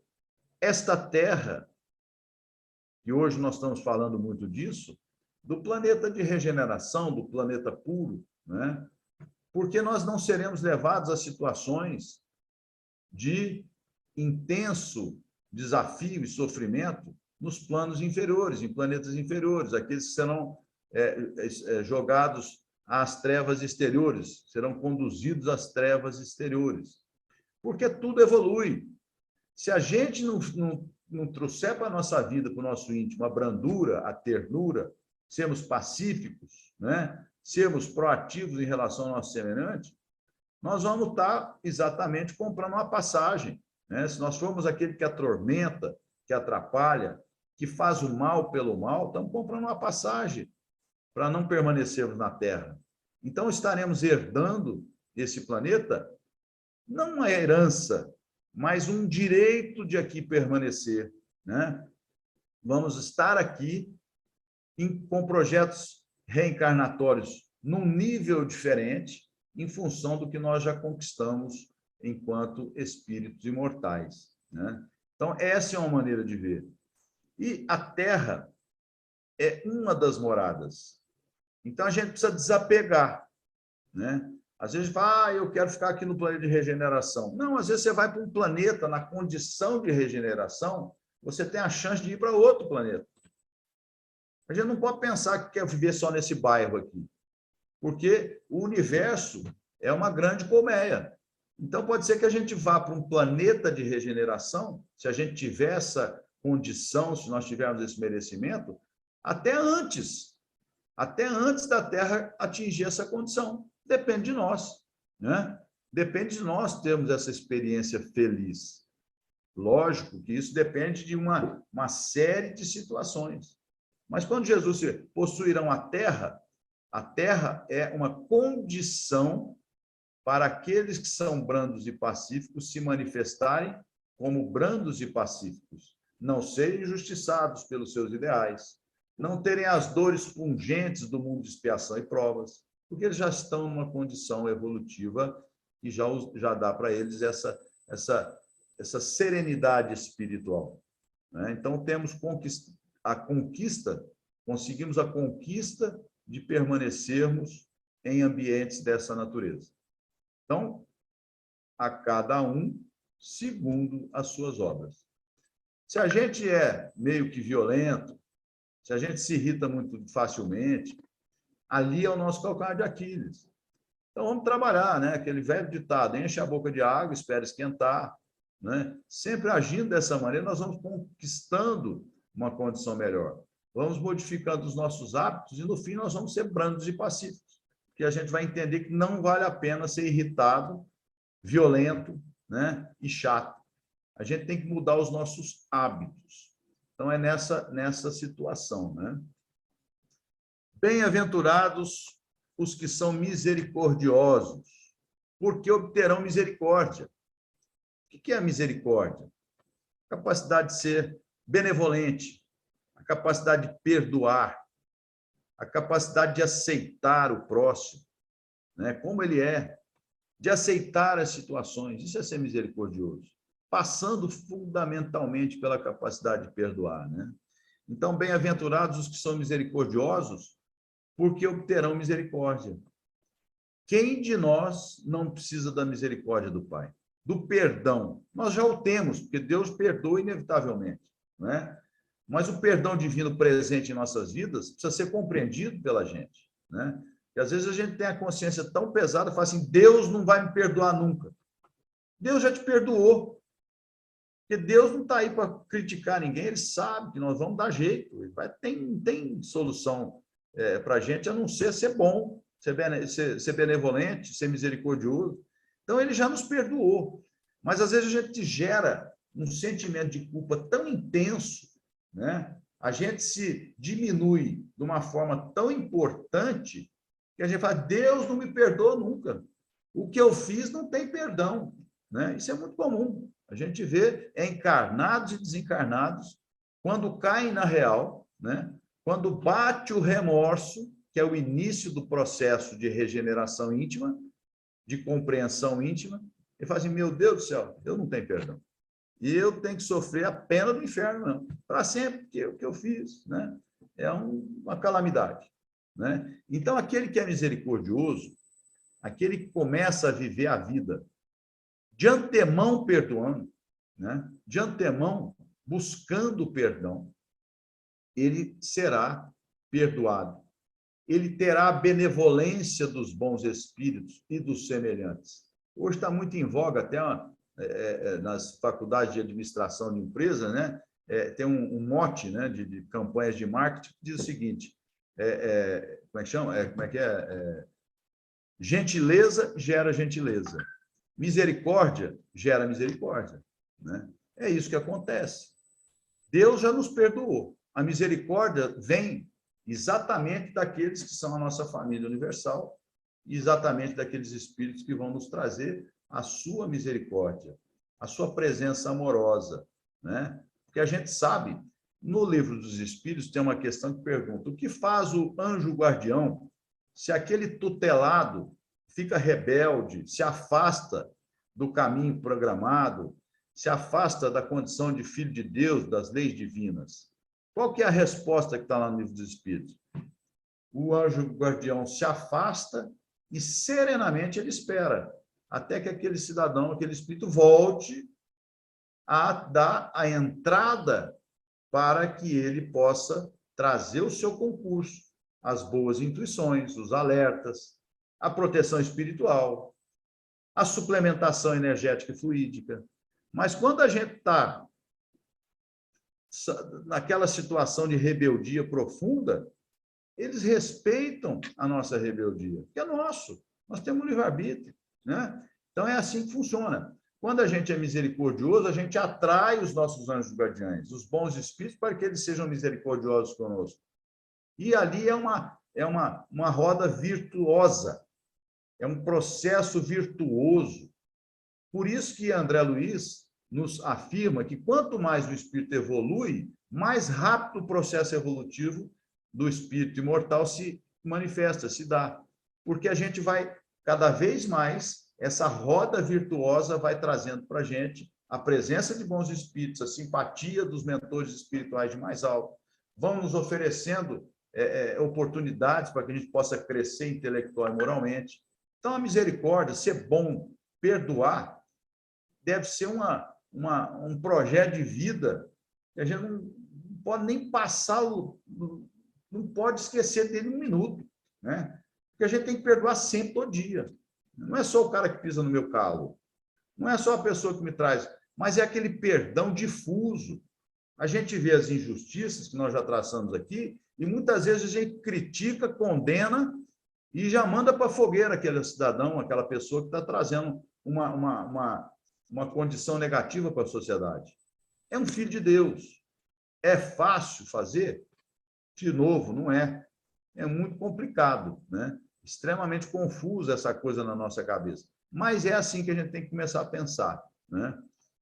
esta terra, que hoje nós estamos falando muito disso, do planeta de regeneração, do planeta puro, né? Porque nós não seremos levados a situações de intenso desafio e sofrimento nos planos inferiores, em planetas inferiores, aqueles que serão jogados às trevas exteriores, serão conduzidos às trevas exteriores. Porque tudo evolui. Se a gente não trouxer para a nossa vida, para o nosso íntimo, a brandura, a ternura, sermos pacíficos, né? Sermos proativos em relação ao nosso semelhante, nós vamos estar exatamente comprando uma passagem, né? Se nós formos aquele que atormenta, que atrapalha, que faz o mal pelo mal, estamos comprando uma passagem para não permanecermos na Terra. Então, estaremos herdando esse planeta, não uma herança, mas um direito de aqui permanecer, né? Vamos estar aqui com projetos reencarnatórios num nível diferente, em função do que nós já conquistamos enquanto espíritos imortais, né? Então, essa é uma maneira de ver. E a Terra é uma das moradas. Então, a gente precisa desapegar, né? Às vezes, fala, eu quero ficar aqui no planeta de regeneração. Não, às vezes você vai para um planeta na condição de regeneração, você tem a chance de ir para outro planeta. A gente não pode pensar que quer viver só nesse bairro aqui, porque o universo é uma grande colmeia. Então, pode ser que a gente vá para um planeta de regeneração, se a gente tiver essa condição, se nós tivermos esse merecimento, até antes da Terra atingir essa condição. Depende de nós, né? Depende de nós termos essa experiência feliz. Lógico que isso depende de uma série de situações. Mas quando Jesus disse, possuirão a Terra é uma condição para aqueles que são brandos e pacíficos se manifestarem como brandos e pacíficos, não serem injustiçados pelos seus ideais, não terem as dores pungentes do mundo de expiação e provas, porque eles já estão numa condição evolutiva e já dá para eles essa serenidade espiritual, né? Então, temos conseguimos a conquista de permanecermos em ambientes dessa natureza. Então, a cada um segundo as suas obras. Se a gente é meio que violento, se a gente se irrita muito facilmente, ali é o nosso calcanhar de Aquiles. Então, vamos trabalhar, né? Aquele velho ditado, enche a boca de água, espera esquentar, né? Sempre agindo dessa maneira, nós vamos conquistando uma condição melhor. Vamos modificando os nossos hábitos e, no fim, nós vamos ser brandos e pacíficos. que a gente vai entender que não vale a pena ser irritado, violento, né, e chato. A gente tem que mudar os nossos hábitos. Então, é nessa situação, né? Bem-aventurados os que são misericordiosos, porque obterão misericórdia. O que é a misericórdia? A capacidade de ser benevolente, a capacidade de perdoar, a capacidade de aceitar o próximo, né, como ele é, de aceitar as situações. Isso é ser misericordioso, passando fundamentalmente pela capacidade de perdoar, né? Então, bem-aventurados os que são misericordiosos, porque obterão misericórdia. Quem de nós não precisa da misericórdia do Pai? Do perdão? Nós já o temos, porque Deus perdoa inevitavelmente, né? Mas o perdão divino presente em nossas vidas precisa ser compreendido pela gente, né? E às vezes a gente tem a consciência tão pesada, fala assim, Deus não vai me perdoar nunca. Deus já te perdoou. Porque Deus não está aí para criticar ninguém, ele sabe que nós vamos dar jeito. Tem solução para a gente, a não ser bom, ser benevolente, ser misericordioso. Então, ele já nos perdoou. Mas, às vezes, a gente gera um sentimento de culpa tão intenso, né? A gente se diminui de uma forma tão importante que a gente fala, Deus não me perdoa nunca. O que eu fiz não tem perdão, né? Isso é muito comum. A gente vê encarnados e desencarnados, quando caem na real, né? Quando bate o remorso, que é o início do processo de regeneração íntima, de compreensão íntima, e fala assim, meu Deus do céu, eu não tenho perdão. E eu tenho que sofrer a pena do inferno, não. Para sempre, porque o que eu fiz, né? É uma calamidade, né? Então, aquele que é misericordioso, aquele que começa a viver a vida de antemão perdoando, né? De antemão buscando perdão, ele será perdoado. Ele terá a benevolência dos bons espíritos e dos semelhantes. Hoje está muito em voga, até nas faculdades de administração de empresa, né? Tem um mote, né, de campanhas de marketing que diz o seguinte, como é que chama? Gentileza gera gentileza. Misericórdia gera misericórdia, né? É isso que acontece. Deus já nos perdoou. A misericórdia vem exatamente daqueles que são a nossa família universal, exatamente daqueles espíritos que vão nos trazer a sua misericórdia, a sua presença amorosa, né? Porque a gente sabe, no livro dos Espíritos tem uma questão que pergunta, o que faz o anjo guardião se aquele tutelado fica rebelde, se afasta do caminho programado, se afasta da condição de filho de Deus, das leis divinas? Qual que é a resposta que está lá no livro dos Espíritos? O anjo guardião se afasta e serenamente ele espera até que aquele cidadão, aquele espírito volte a dar a entrada para que ele possa trazer o seu concurso, as boas intuições, os alertas, a proteção espiritual, a suplementação energética e fluídica. Mas quando a gente está naquela situação de rebeldia profunda, eles respeitam a nossa rebeldia, que é nosso. Nós temos livre-arbítrio, né? Então, é assim que funciona. Quando a gente é misericordioso, a gente atrai os nossos anjos guardiães, os bons espíritos, para que eles sejam misericordiosos conosco. E ali é uma roda virtuosa, é um processo virtuoso. Por isso que André Luiz nos afirma que quanto mais o espírito evolui, mais rápido o processo evolutivo do espírito imortal se manifesta, se dá. Porque a gente vai, cada vez mais, essa roda virtuosa vai trazendo para a gente a presença de bons espíritos, a simpatia dos mentores espirituais de mais alto, vão nos oferecendo oportunidades para que a gente possa crescer intelectual e moralmente. Então, a misericórdia, ser bom, perdoar, deve ser um projeto de vida que a gente não pode nem passar, não pode esquecer dele um minuto, né? Porque a gente tem que perdoar sempre, todo dia. Não é só o cara que pisa no meu calo, não é só a pessoa que me traz, mas é aquele perdão difuso. A gente vê as injustiças que nós já traçamos aqui e muitas vezes a gente critica, condena e já manda para a fogueira aquele cidadão, aquela pessoa que está trazendo uma condição negativa para a sociedade. É um filho de Deus. É fácil fazer? De novo, não é. É muito complicado, né? Extremamente confusa essa coisa na nossa cabeça. Mas é assim que a gente tem que começar a pensar, né?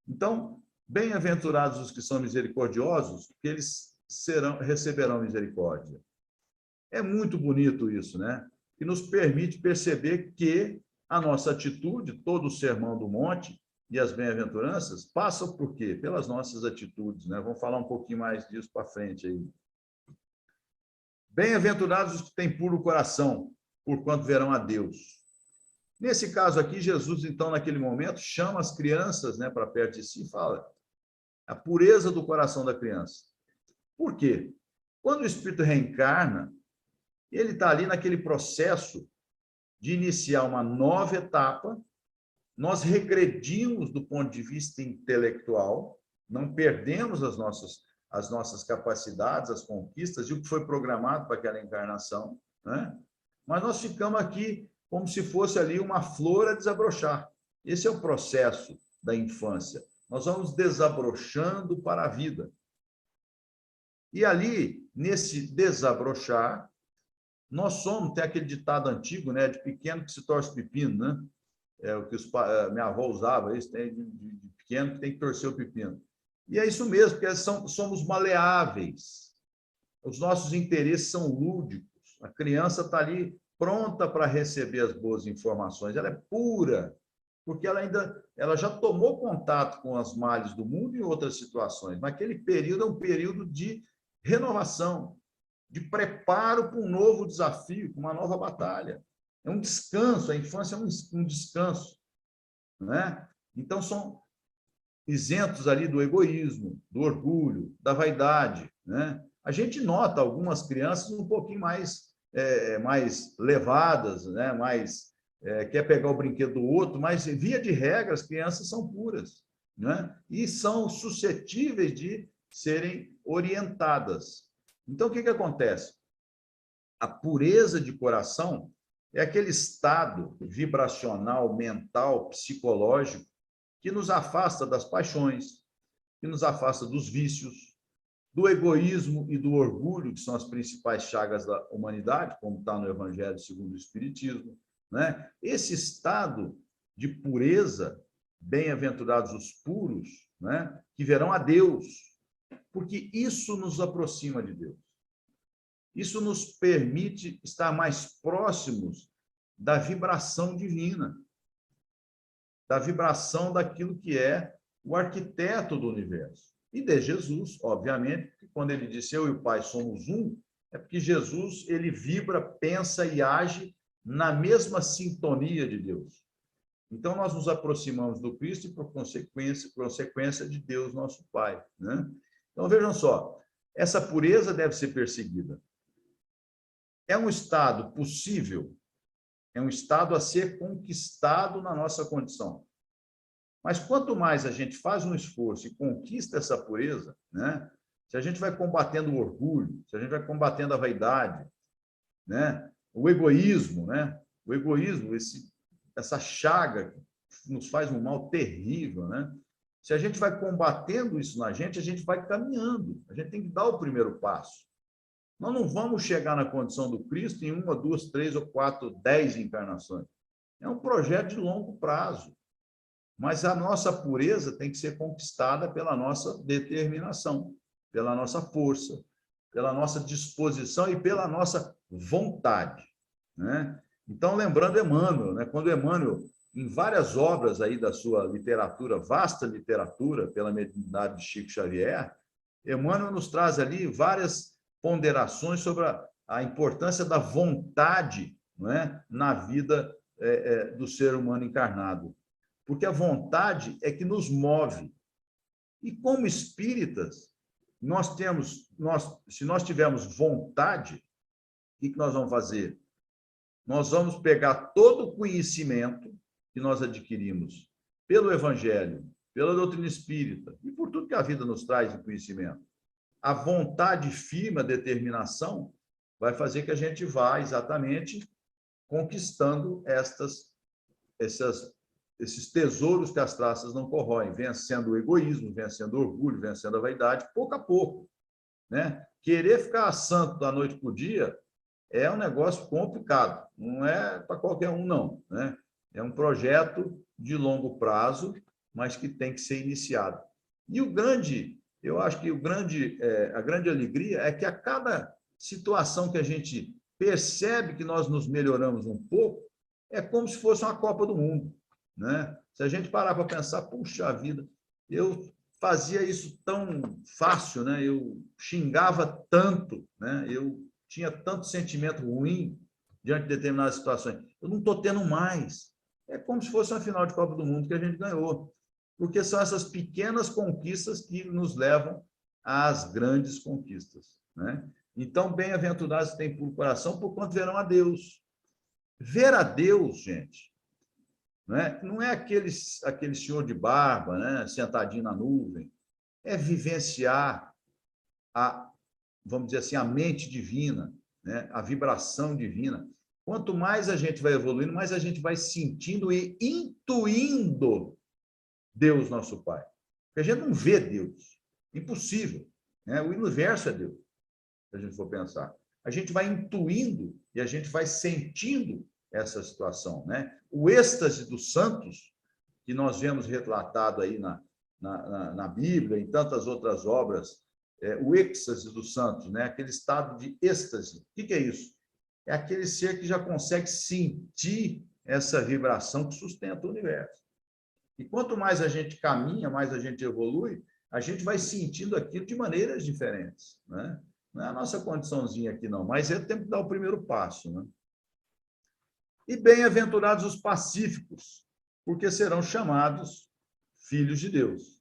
Então, bem-aventurados os que são misericordiosos, porque eles receberão misericórdia. É muito bonito isso, né? Que nos permite perceber que a nossa atitude, todo o Sermão do Monte e as bem-aventuranças, passam por quê? Pelas nossas atitudes, né? Vamos falar um pouquinho mais disso para frente aí. Bem-aventurados os que têm puro coração, porquanto verão a Deus. Nesse caso aqui, Jesus, então, naquele momento, chama as crianças, né, para perto de si e fala a pureza do coração da criança. Por quê? Quando o Espírito reencarna, ele está ali naquele processo de iniciar uma nova etapa, nós regredimos do ponto de vista intelectual, não perdemos as nossas capacidades, as conquistas e o que foi programado para aquela encarnação, né? Mas nós ficamos aqui como se fosse ali uma flor a desabrochar. Esse é o processo da infância. Nós vamos desabrochando para a vida. E ali, nesse desabrochar, nós somos, tem aquele ditado antigo, né, de pequeno que se torce pepino, né? É o que minha avó usava, isso tem de pequeno que tem que torcer o pepino. E é isso mesmo, porque somos maleáveis. Os nossos interesses são lúdicos. A criança está ali pronta para receber as boas informações. Ela é pura, porque ela já tomou contato com as males do mundo e outras situações. Naquele período é um período de renovação, de preparo para um novo desafio, para uma nova batalha. É um descanso, a infância é um descanso, né? Então, são isentos ali do egoísmo, do orgulho, da vaidade, né? A gente nota algumas crianças um pouquinho mais levadas, né? Quer pegar o brinquedo do outro, mas, via de regra, as crianças são puras, né? E são suscetíveis de serem orientadas. Então, o que acontece? A pureza de coração é aquele estado vibracional, mental, psicológico, que nos afasta das paixões, que nos afasta dos vícios, do egoísmo e do orgulho, que são as principais chagas da humanidade, como está no Evangelho segundo o Espiritismo, né? Esse estado de pureza, bem-aventurados os puros, né, que verão a Deus, porque isso nos aproxima de Deus. Isso nos permite estar mais próximos da vibração divina, da vibração daquilo que é o arquiteto do universo. E de Jesus, obviamente, que quando ele disse eu e o Pai somos um, é porque Jesus ele vibra, pensa e age na mesma sintonia de Deus. Então, nós nos aproximamos do Cristo e, por consequência de Deus, nosso Pai, né? Então, vejam só, essa pureza deve ser perseguida. É um estado possível, é um estado a ser conquistado na nossa condição. Mas quanto mais a gente faz um esforço e conquista essa pureza, né? Se a gente vai combatendo o orgulho, se a gente vai combatendo a vaidade, né? O egoísmo, né? O egoísmo, essa chaga que nos faz um mal terrível, né? Se a gente vai combatendo isso na gente, a gente vai caminhando. A gente tem que dar o primeiro passo. Nós não vamos chegar na condição do Cristo em 1, 2, 3 ou 4, 10 encarnações. É um projeto de longo prazo. Mas a nossa pureza tem que ser conquistada pela nossa determinação, pela nossa força, pela nossa disposição e pela nossa vontade, né? Então, lembrando Emmanuel, né? Quando Emmanuel, em várias obras aí da sua literatura, vasta literatura pela mediunidade de Chico Xavier, Emmanuel nos traz ali várias ponderações sobre a importância da vontade, não é? Na vida do ser humano encarnado. Porque a vontade é que nos move. E como espíritas, se nós tivermos vontade, o que nós vamos fazer? Nós vamos pegar todo o conhecimento que nós adquirimos pelo Evangelho, pela doutrina espírita e por tudo que a vida nos traz de conhecimento. A vontade firme, a determinação, vai fazer que a gente vá exatamente conquistando esses tesouros que as traças não corroem, vencendo o egoísmo, vencendo o orgulho, vencendo a vaidade, pouco a pouco, né? Querer ficar santo da noite para o dia é um negócio complicado, não é para qualquer um, não, né? É um projeto de longo prazo, mas que tem que ser iniciado. E eu acho que a grande alegria é que a cada situação que a gente percebe que nós nos melhoramos um pouco, é como se fosse uma Copa do Mundo, né? Se a gente parar para pensar, puxa vida, eu fazia isso tão fácil, né? Eu xingava tanto, né? Eu tinha tanto sentimento ruim diante de determinadas situações. Eu não estou tendo mais. É como se fosse uma final de Copa do Mundo que a gente ganhou, porque são essas pequenas conquistas que nos levam às grandes conquistas, né? Então, bem-aventurados têm puro coração, porquanto verão a Deus. Ver a Deus, gente, não é aquele senhor de barba, né, sentadinho na nuvem, é vivenciar vamos dizer assim, a mente divina, né, a vibração divina. Quanto mais a gente vai evoluindo, mais a gente vai sentindo e intuindo Deus, nosso Pai. Porque a gente não vê Deus, impossível, né? O universo é Deus, se a gente for pensar. A gente vai intuindo e a gente vai sentindo essa situação, né? O êxtase dos santos, que nós vemos relatado aí na Bíblia, em tantas outras obras, o êxtase dos santos, né? Aquele estado de êxtase. O que é isso? É aquele ser que já consegue sentir essa vibração que sustenta o universo. E quanto mais a gente caminha, mais a gente evolui, a gente vai sentindo aquilo de maneiras diferentes, né? Não é a nossa condiçãozinha aqui, não, mas é tempo de dar o primeiro passo, né? E bem-aventurados os pacíficos, porque serão chamados filhos de Deus.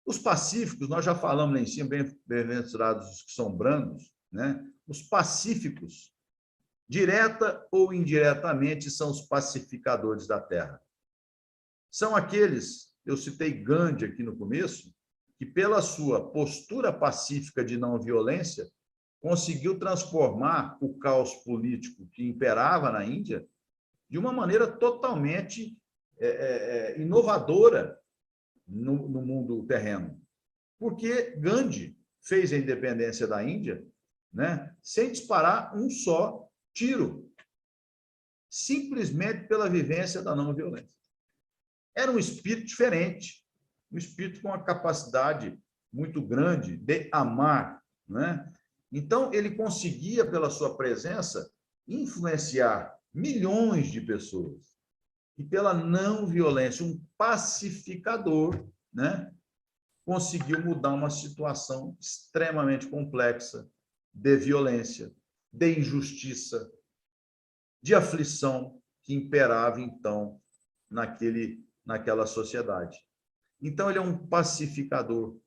Os pacíficos, nós já falamos lá em cima, bem-aventurados os que são brandos, né? Os pacíficos, direta ou indiretamente, são os pacificadores da terra. São aqueles, eu citei Gandhi aqui no começo, que pela sua postura pacífica de não violência, conseguiu transformar o caos político que imperava na Índia de uma maneira totalmente inovadora no mundo terreno. Porque Gandhi fez a independência da Índia, né, sem disparar um só tiro, simplesmente pela vivência da não violência. Era um espírito diferente, um espírito com uma capacidade muito grande de amar, né? Então, ele conseguia, pela sua presença, influenciar milhões de pessoas. E pela não violência, um pacificador, né, conseguiu mudar uma situação extremamente complexa de violência, de injustiça, de aflição que imperava, então, naquela sociedade. Então, ele é um pacificador.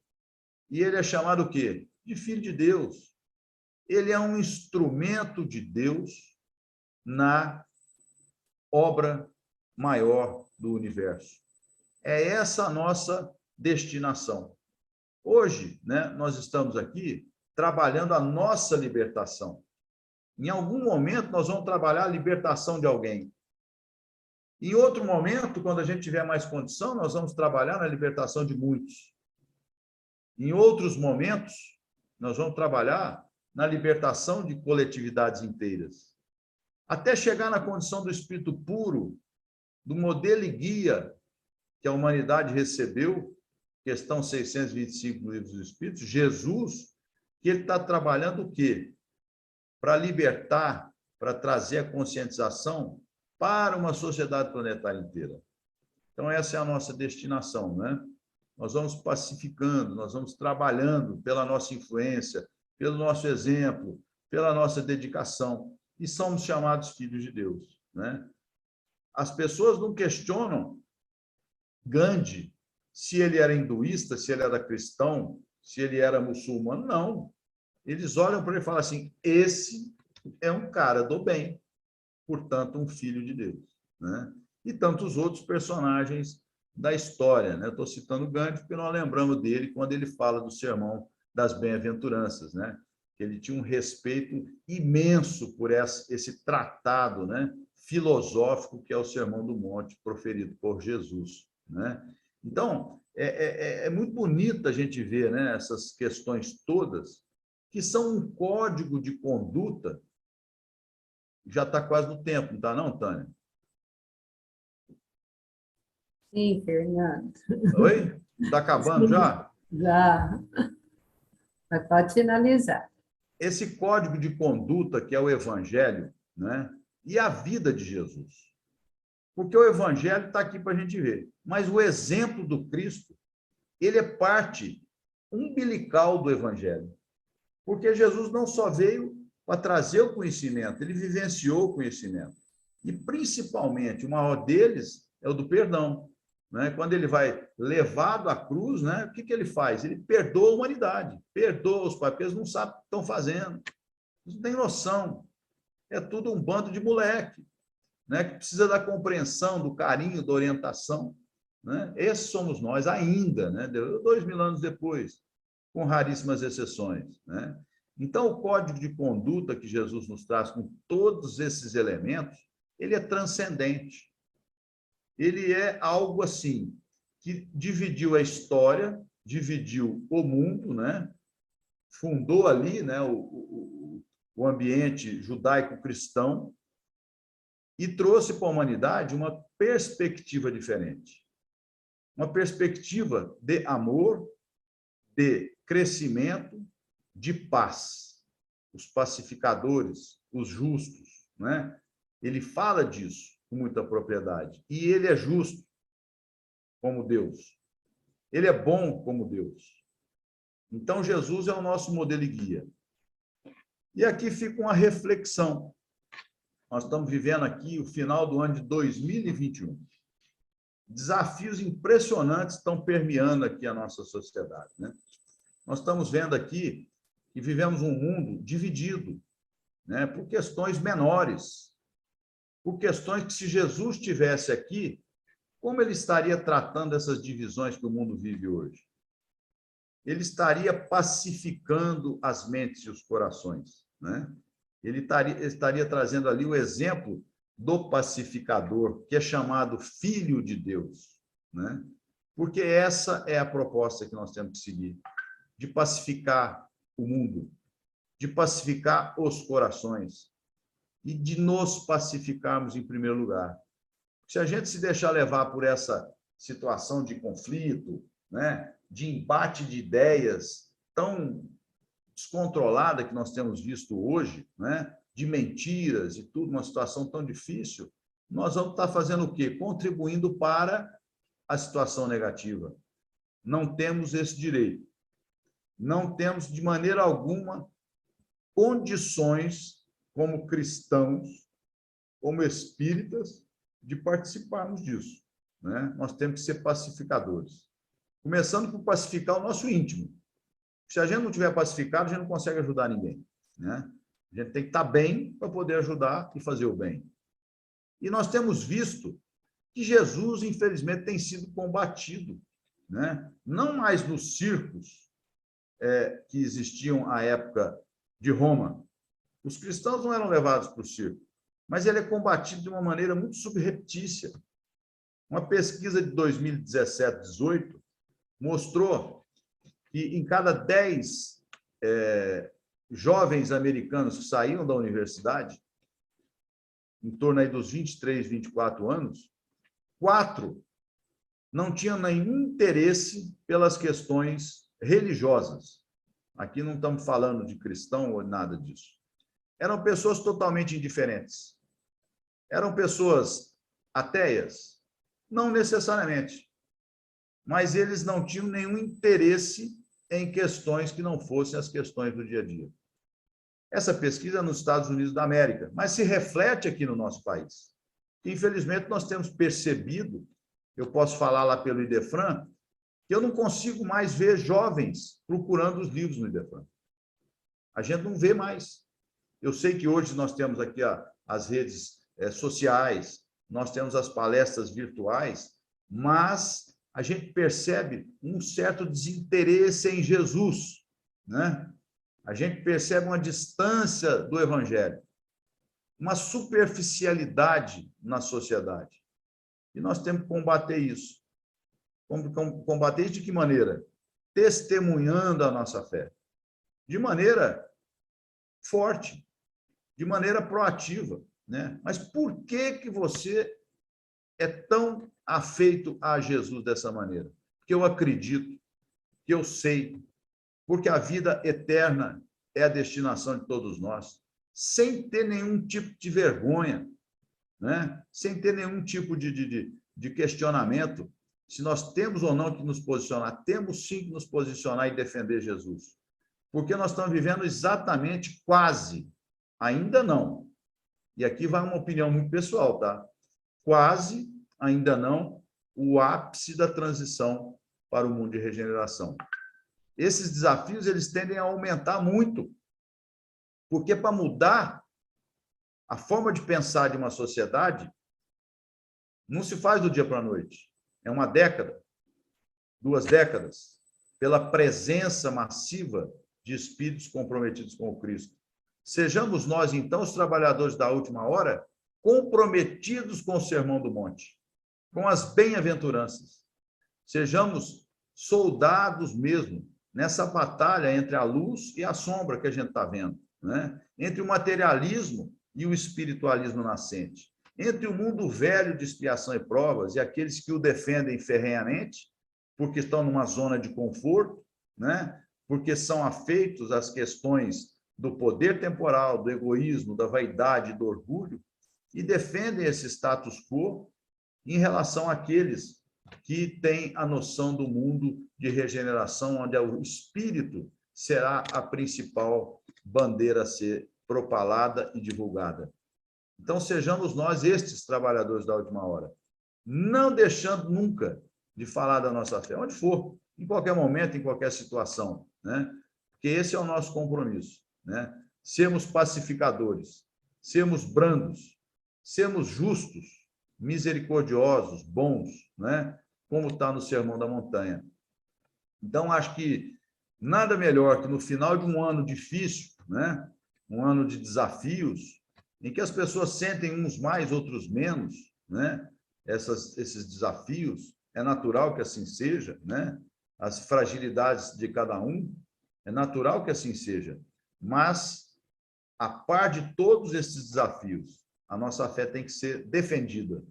E ele é chamado o quê? De filho de Deus. Ele é um instrumento de Deus na obra maior do universo. É essa a nossa destinação. Hoje, né, nós estamos aqui trabalhando a nossa libertação. Em algum momento, nós vamos trabalhar a libertação de alguém. Em outro momento, quando a gente tiver mais condição, nós vamos trabalhar na libertação de muitos. Em outros momentos, nós vamos trabalhar na libertação de coletividades inteiras, até chegar na condição do espírito puro, do modelo e guia que a humanidade recebeu, questão 625 do Livro dos Espíritos, Jesus, que ele está trabalhando o quê? Para libertar, para trazer a conscientização para uma sociedade planetária inteira. Então, essa é a nossa destinação, né? Nós vamos pacificando, nós vamos trabalhando pela nossa influência, pelo nosso exemplo, pela nossa dedicação, e somos chamados filhos de Deus, né? As pessoas não questionam Gandhi se ele era hinduísta, se ele era cristão, se ele era muçulmano, não. Eles olham para ele e falam assim, esse é um cara do bem, portanto, um filho de Deus, né? E tantos outros personagens da história, né? Estou citando Gandhi porque nós lembramos dele quando ele fala do sermão das bem-aventuranças, né? que ele tinha um respeito imenso por esse tratado, né, filosófico que é o Sermão do Monte, proferido por Jesus, né? Então, é muito bonito a gente ver, né, essas questões todas, que são um código de conduta. Já está quase no tempo, não está não, Tânia? Sim, Fernando. Oi? Está acabando já? Já. Mas pode finalizar. Esse código de conduta que é o Evangelho, né, e a vida de Jesus. Porque o Evangelho está aqui para a gente ver. Mas o exemplo do Cristo, ele é parte umbilical do Evangelho. Porque Jesus não só veio para trazer o conhecimento, ele vivenciou o conhecimento. E, principalmente, o maior deles é o do perdão. Né? Quando ele vai levado à cruz, né? O que ele faz? Ele perdoa a humanidade, perdoa os pais, porque eles não sabem o que estão fazendo. Eles não têm noção. É tudo um bando de moleque, né? Que precisa da compreensão, do carinho, da orientação. Né? Esses somos nós ainda, né? 2000 anos depois, com raríssimas exceções. Né? Então, o código de conduta que Jesus nos traz com todos esses elementos, ele é transcendente. Ele é algo assim, que dividiu a história, dividiu o mundo, né? Fundou ali, né, o ambiente judaico-cristão e trouxe para a humanidade uma perspectiva diferente. Uma perspectiva de amor, de crescimento, de paz. Os pacificadores, os justos, né? Ele fala disso com muita propriedade. E ele é justo como Deus. Ele é bom como Deus. Então, Jesus é o nosso modelo e guia. E aqui fica uma reflexão. Nós estamos vivendo aqui o final do ano de 2021. Desafios impressionantes estão permeando aqui a nossa sociedade, né? Nós estamos vendo aqui que vivemos um mundo dividido, né, por questões menores, por questões que, se Jesus estivesse aqui, como ele estaria tratando essas divisões que o mundo vive hoje? Ele estaria pacificando as mentes e os corações, né? Ele estaria trazendo ali o exemplo do pacificador, que é chamado Filho de Deus, né? Porque essa é a proposta que nós temos que seguir, de pacificar o mundo, de pacificar os corações e de nos pacificarmos em primeiro lugar. Se a gente se deixar levar por essa situação de conflito, né, de embate de ideias tão descontrolada que nós temos visto hoje, né, de mentiras e tudo, uma situação tão difícil, nós vamos estar fazendo o quê? Contribuindo para a situação negativa. Não temos esse direito. Não temos, de maneira alguma, condições, como cristãos, como espíritas, de participarmos disso, né? Nós temos que ser pacificadores. Começando por pacificar o nosso íntimo. Se a gente não tiver pacificado, a gente não consegue ajudar ninguém, né? A gente tem que estar bem para poder ajudar e fazer o bem. E nós temos visto que Jesus, infelizmente, tem sido combatido, né? Não mais nos circos que existiam à época de Roma. Os cristãos não eram levados para o circo, mas ele é combatido de uma maneira muito subreptícia. Uma pesquisa de 2017-18 mostrou que em cada 10 jovens americanos que saíam da universidade, em torno aí dos 23, 24 anos, 4 não tinham nenhum interesse pelas questões religiosas. Aqui não estamos falando de cristão ou nada disso. Eram pessoas totalmente indiferentes. Eram pessoas ateias? Não necessariamente. Mas eles não tinham nenhum interesse em questões que não fossem as questões do dia a dia. Essa pesquisa é nos Estados Unidos da América, mas se reflete aqui no nosso país. Infelizmente, nós temos percebido, eu posso falar lá pelo Idefran, que eu não consigo mais ver jovens procurando os livros no Idefran. A gente não vê mais. Eu sei que hoje nós temos aqui as redes sociais, nós temos as palestras virtuais, mas a gente percebe um certo desinteresse em Jesus, né? A gente percebe uma distância do evangelho, uma superficialidade na sociedade. E nós temos que combater isso. Combater isso de que maneira? Testemunhando a nossa fé. De maneira forte, de maneira proativa, né? Mas por que você é tão afeito a Jesus dessa maneira? Porque eu acredito, que eu sei, porque a vida eterna é a destinação de todos nós, sem ter nenhum tipo de vergonha, né? Sem ter nenhum tipo de questionamento, se nós temos ou não que nos posicionar. Temos sim que nos posicionar e defender Jesus, porque nós estamos vivendo exatamente quase, ainda não, e aqui vai uma opinião muito pessoal, tá? Quase, ainda não, o ápice da transição para o mundo de regeneração. Esses desafios, eles tendem a aumentar muito, porque para mudar a forma de pensar de uma sociedade, não se faz do dia para a noite. É uma década, 2 décadas, pela presença massiva de espíritos comprometidos com o Cristo. Sejamos nós, então, os trabalhadores da última hora, comprometidos com o Sermão do Monte, com as bem-aventuranças. Sejamos soldados mesmo, nessa batalha entre a luz e a sombra que a gente está vendo, né? Entre o materialismo e o espiritualismo nascente, entre o mundo velho de expiação e provas e aqueles que o defendem ferrenhamente, porque estão numa zona de conforto, né? Porque são afeitos às questões do poder temporal, do egoísmo, da vaidade, do orgulho, e defendem esse status quo em relação àqueles que têm a noção do mundo de regeneração, onde o espírito será a principal bandeira a ser propalada e divulgada. Então, sejamos nós estes trabalhadores da última hora, não deixando nunca de falar da nossa fé, onde for, em qualquer momento, em qualquer situação, né? Porque esse é o nosso compromisso, né? Sermos pacificadores, sermos brandos, sermos justos, misericordiosos, bons, né? Como está no Sermão da Montanha. Então, acho que nada melhor que no final de um ano difícil, né? Um ano de desafios, em que as pessoas sentem uns mais, outros menos, né? Esses desafios, é natural que assim seja, né? As fragilidades de cada um, é natural que assim seja, mas, a par de todos esses desafios, a nossa fé tem que ser defendida,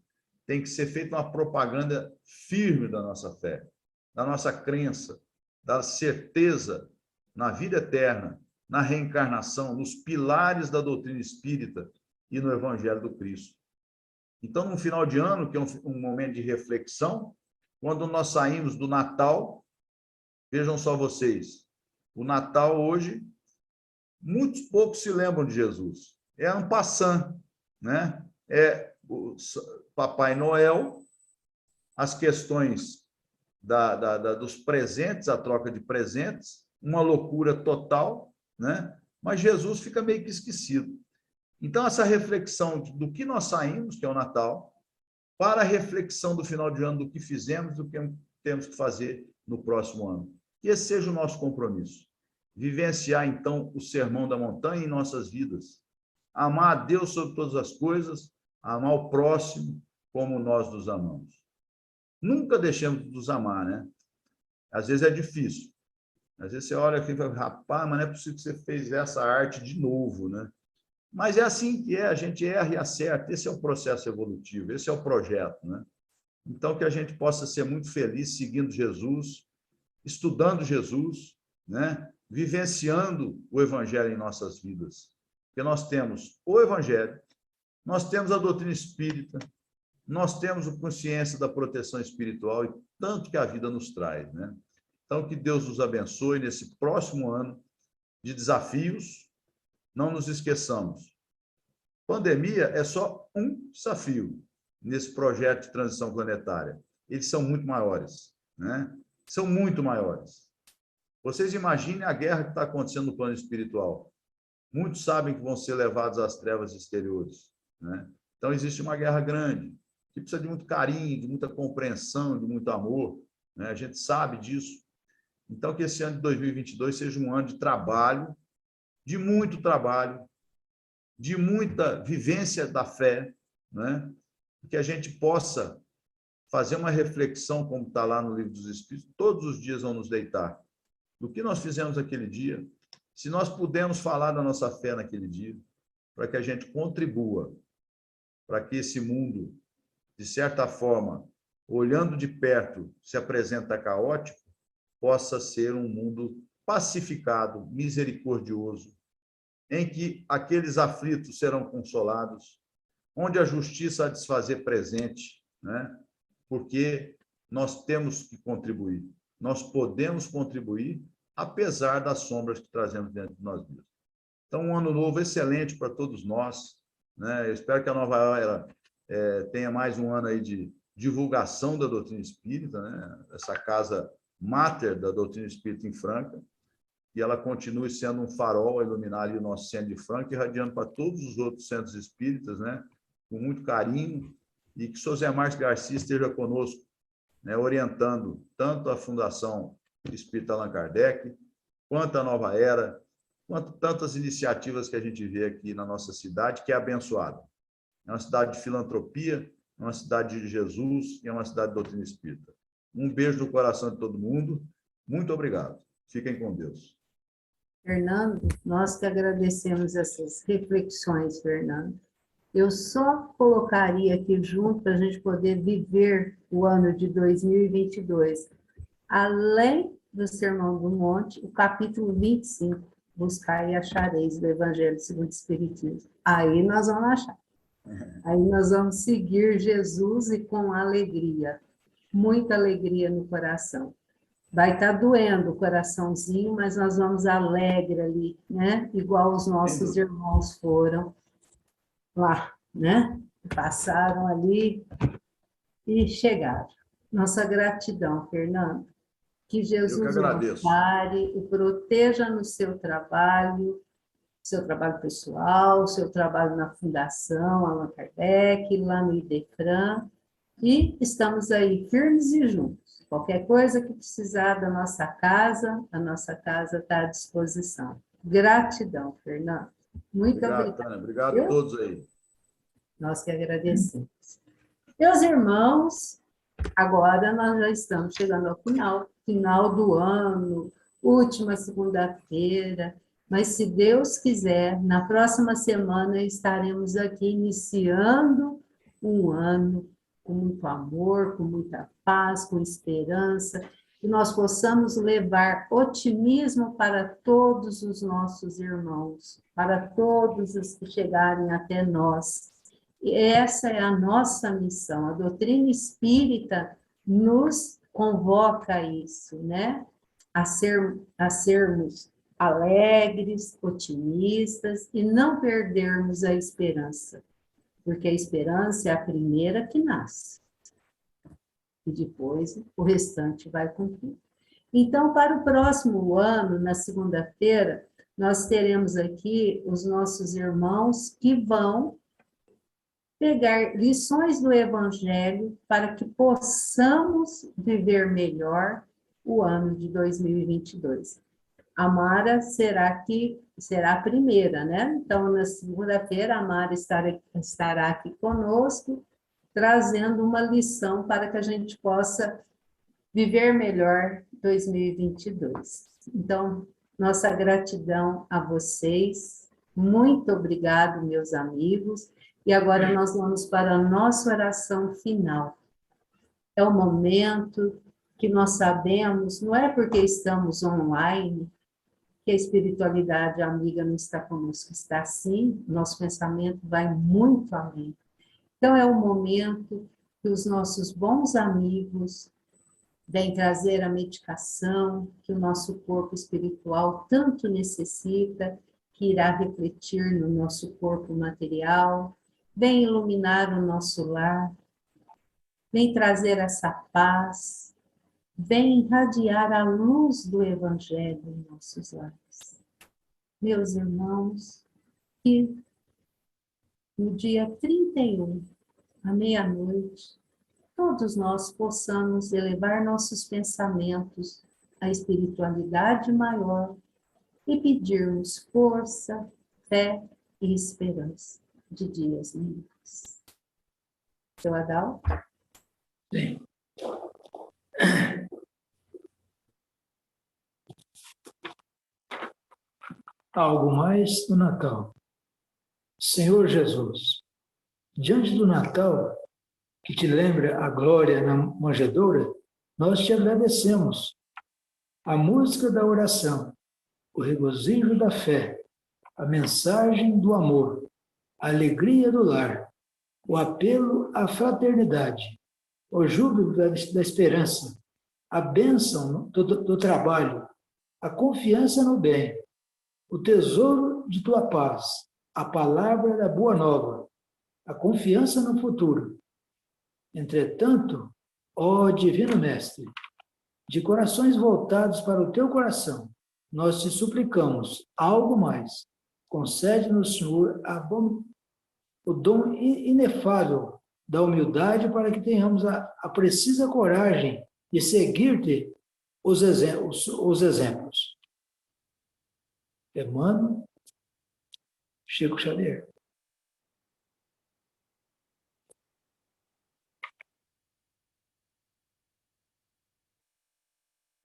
tem que ser feita uma propaganda firme da nossa fé, da nossa crença, da certeza na vida eterna, na reencarnação, nos pilares da doutrina espírita e no Evangelho do Cristo. Então, no final de ano, que é um momento de reflexão, quando nós saímos do Natal, vejam só vocês, o Natal hoje, muitos poucos se lembram de Jesus. É en passant, né? É o Papai Noel, as questões dos presentes, a troca de presentes, uma loucura total, né? Mas Jesus fica meio que esquecido. Então, essa reflexão do que nós saímos, que é o Natal, para a reflexão do final de ano, do que fizemos, do que temos que fazer no próximo ano. Que esse seja o nosso compromisso. Vivenciar, então, o Sermão da Montanha em nossas vidas. Amar a Deus sobre todas as coisas, amar o próximo como nós nos amamos. Nunca deixemos de nos amar, né? Às vezes é difícil. Às vezes você olha aqui e fala, rapaz, mas não é possível que você fez essa arte de novo, né? Mas é assim que é, a gente erra e acerta. Esse é o processo evolutivo, esse é o projeto, né? Então, que a gente possa ser muito feliz seguindo Jesus, estudando Jesus, né? Vivenciando o Evangelho em nossas vidas. Porque nós temos o Evangelho, nós temos a doutrina espírita, nós temos a consciência da proteção espiritual e tanto que a vida nos traz, né? Então, que Deus nos abençoe nesse próximo ano de desafios. Não nos esqueçamos, pandemia é só um desafio nesse projeto de transição planetária. Eles são muito maiores, né? São muito maiores. Vocês imaginem a guerra que está acontecendo no plano espiritual. Muitos sabem que vão ser levados às trevas exteriores, né? Então, existe uma guerra grande, que precisa de muito carinho, de muita compreensão, de muito amor, né? A gente sabe disso. Então, que esse ano de 2022 seja um ano de trabalho, de muito trabalho, de muita vivência da fé, né? Que a gente possa fazer uma reflexão, como está lá no Livro dos Espíritos, todos os dias vão nos deitar, do que nós fizemos aquele dia, se nós pudermos falar da nossa fé naquele dia, para que a gente contribua, para que esse mundo, de certa forma, olhando de perto, se apresenta caótico, possa ser um mundo pacificado, misericordioso, em que aqueles aflitos serão consolados, onde a justiça há de se fazer presente, né? Porque nós temos que contribuir, nós podemos contribuir, apesar das sombras que trazemos dentro de nós mesmos. Então, um ano novo excelente para todos nós, né? Eu espero que a Nova Era tenha mais um ano aí de divulgação da doutrina espírita, né? Essa casa máter da doutrina espírita em Franca, e ela continue sendo um farol a iluminar ali o nosso centro de Franca, irradiando para todos os outros centros espíritas, né? Com muito carinho, e que o Sr. Zé Marques Garcia esteja conosco, né? Orientando tanto a Fundação Espírita Allan Kardec, quanto a Nova Era, quanto tantas iniciativas que a gente vê aqui na nossa cidade, que é abençoada. É uma cidade de filantropia, é uma cidade de Jesus e é uma cidade de doutrina espírita. Um beijo no coração de todo mundo. Muito obrigado. Fiquem com Deus. Fernando, nós que agradecemos essas reflexões, Fernando. Eu só colocaria aqui junto para a gente poder viver o ano de 2022, além do Sermão do Monte, o capítulo 25, buscar e achareis do Evangelho segundo o Espiritismo. Aí nós vamos achar. Aí nós vamos seguir Jesus e com alegria, muita alegria no coração. Vai estar doendo o coraçãozinho, mas nós vamos alegre ali, né? Igual os nossos irmãos foram lá, né? Passaram ali e chegaram. Nossa gratidão, Fernando. Que Jesus o ampare, o proteja no seu trabalho pessoal, seu trabalho na Fundação Allan Kardec, lá no IDEFRAN, e estamos aí firmes e juntos. Qualquer coisa que precisar da nossa casa, a nossa casa está à disposição. Gratidão, Fernando. Muito obrigado. Tânia. Obrigado a todos aí. Nós que agradecemos. Meus irmãos, agora nós já estamos chegando ao final do ano, última segunda-feira, mas se Deus quiser, na próxima semana estaremos aqui iniciando um ano com muito amor, com muita paz, com esperança, que nós possamos levar otimismo para todos os nossos irmãos, para todos os que chegarem até nós. E essa é a nossa missão. A doutrina espírita nos convoca a isso, né? A sermos alegres, otimistas e não perdermos a esperança, porque a esperança é a primeira que nasce. E depois o restante vai cumprindo. Então, para o próximo ano, na segunda-feira, nós teremos aqui os nossos irmãos que vão pegar lições do Evangelho para que possamos viver melhor o ano de 2022. A Mara será a primeira, né? Então, na segunda-feira, a Mara estará aqui conosco, trazendo uma lição para que a gente possa viver melhor 2022. Então, nossa gratidão a vocês. Muito obrigado, meus amigos. E agora nós vamos para a nossa oração final. É o momento que nós sabemos, não é porque estamos online, que a espiritualidade amiga não está conosco, está sim, nosso pensamento vai muito além. Então é o momento que os nossos bons amigos vêm trazer a medicação que o nosso corpo espiritual tanto necessita, que irá refletir no nosso corpo material, vem iluminar o nosso lar, vem trazer essa paz, vem irradiar a luz do Evangelho em nossos lares. Meus irmãos, que no dia 31, à meia-noite, todos nós possamos elevar nossos pensamentos à espiritualidade maior e pedirmos força, fé e esperança de dias melhores. Seu Adalto? Sim. Algo mais do Natal. Senhor Jesus, diante do Natal, que te lembra a glória na manjedoura, nós te agradecemos. A música da oração, o regozijo da fé, a mensagem do amor, a alegria do lar, o apelo à fraternidade, o júbilo da esperança, a bênção do trabalho, a confiança no bem, o tesouro de tua paz, a palavra da boa nova, a confiança no futuro. Entretanto, ó Divino Mestre, de corações voltados para o teu coração, nós te suplicamos algo mais. Concede-nos, Senhor, o dom inefável da humildade para que tenhamos a precisa coragem de seguir-te os exemplos. Emmanuel, Chico Xavier.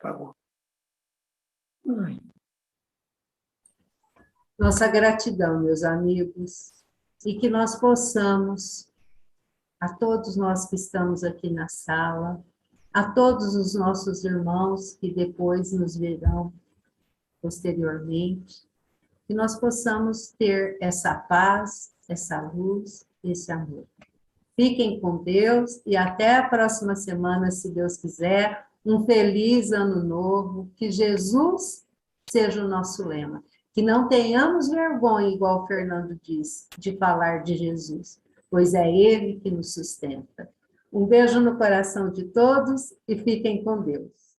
Pagou. Nossa gratidão, meus amigos, e que nós possamos, a todos nós que estamos aqui na sala, a todos os nossos irmãos que depois nos verão posteriormente, que nós possamos ter essa paz, essa luz, esse amor. Fiquem com Deus e até a próxima semana, se Deus quiser. Um feliz ano novo, que Jesus seja o nosso lema. Que não tenhamos vergonha, igual o Fernando diz, de falar de Jesus, pois é Ele que nos sustenta. Um beijo no coração de todos e fiquem com Deus.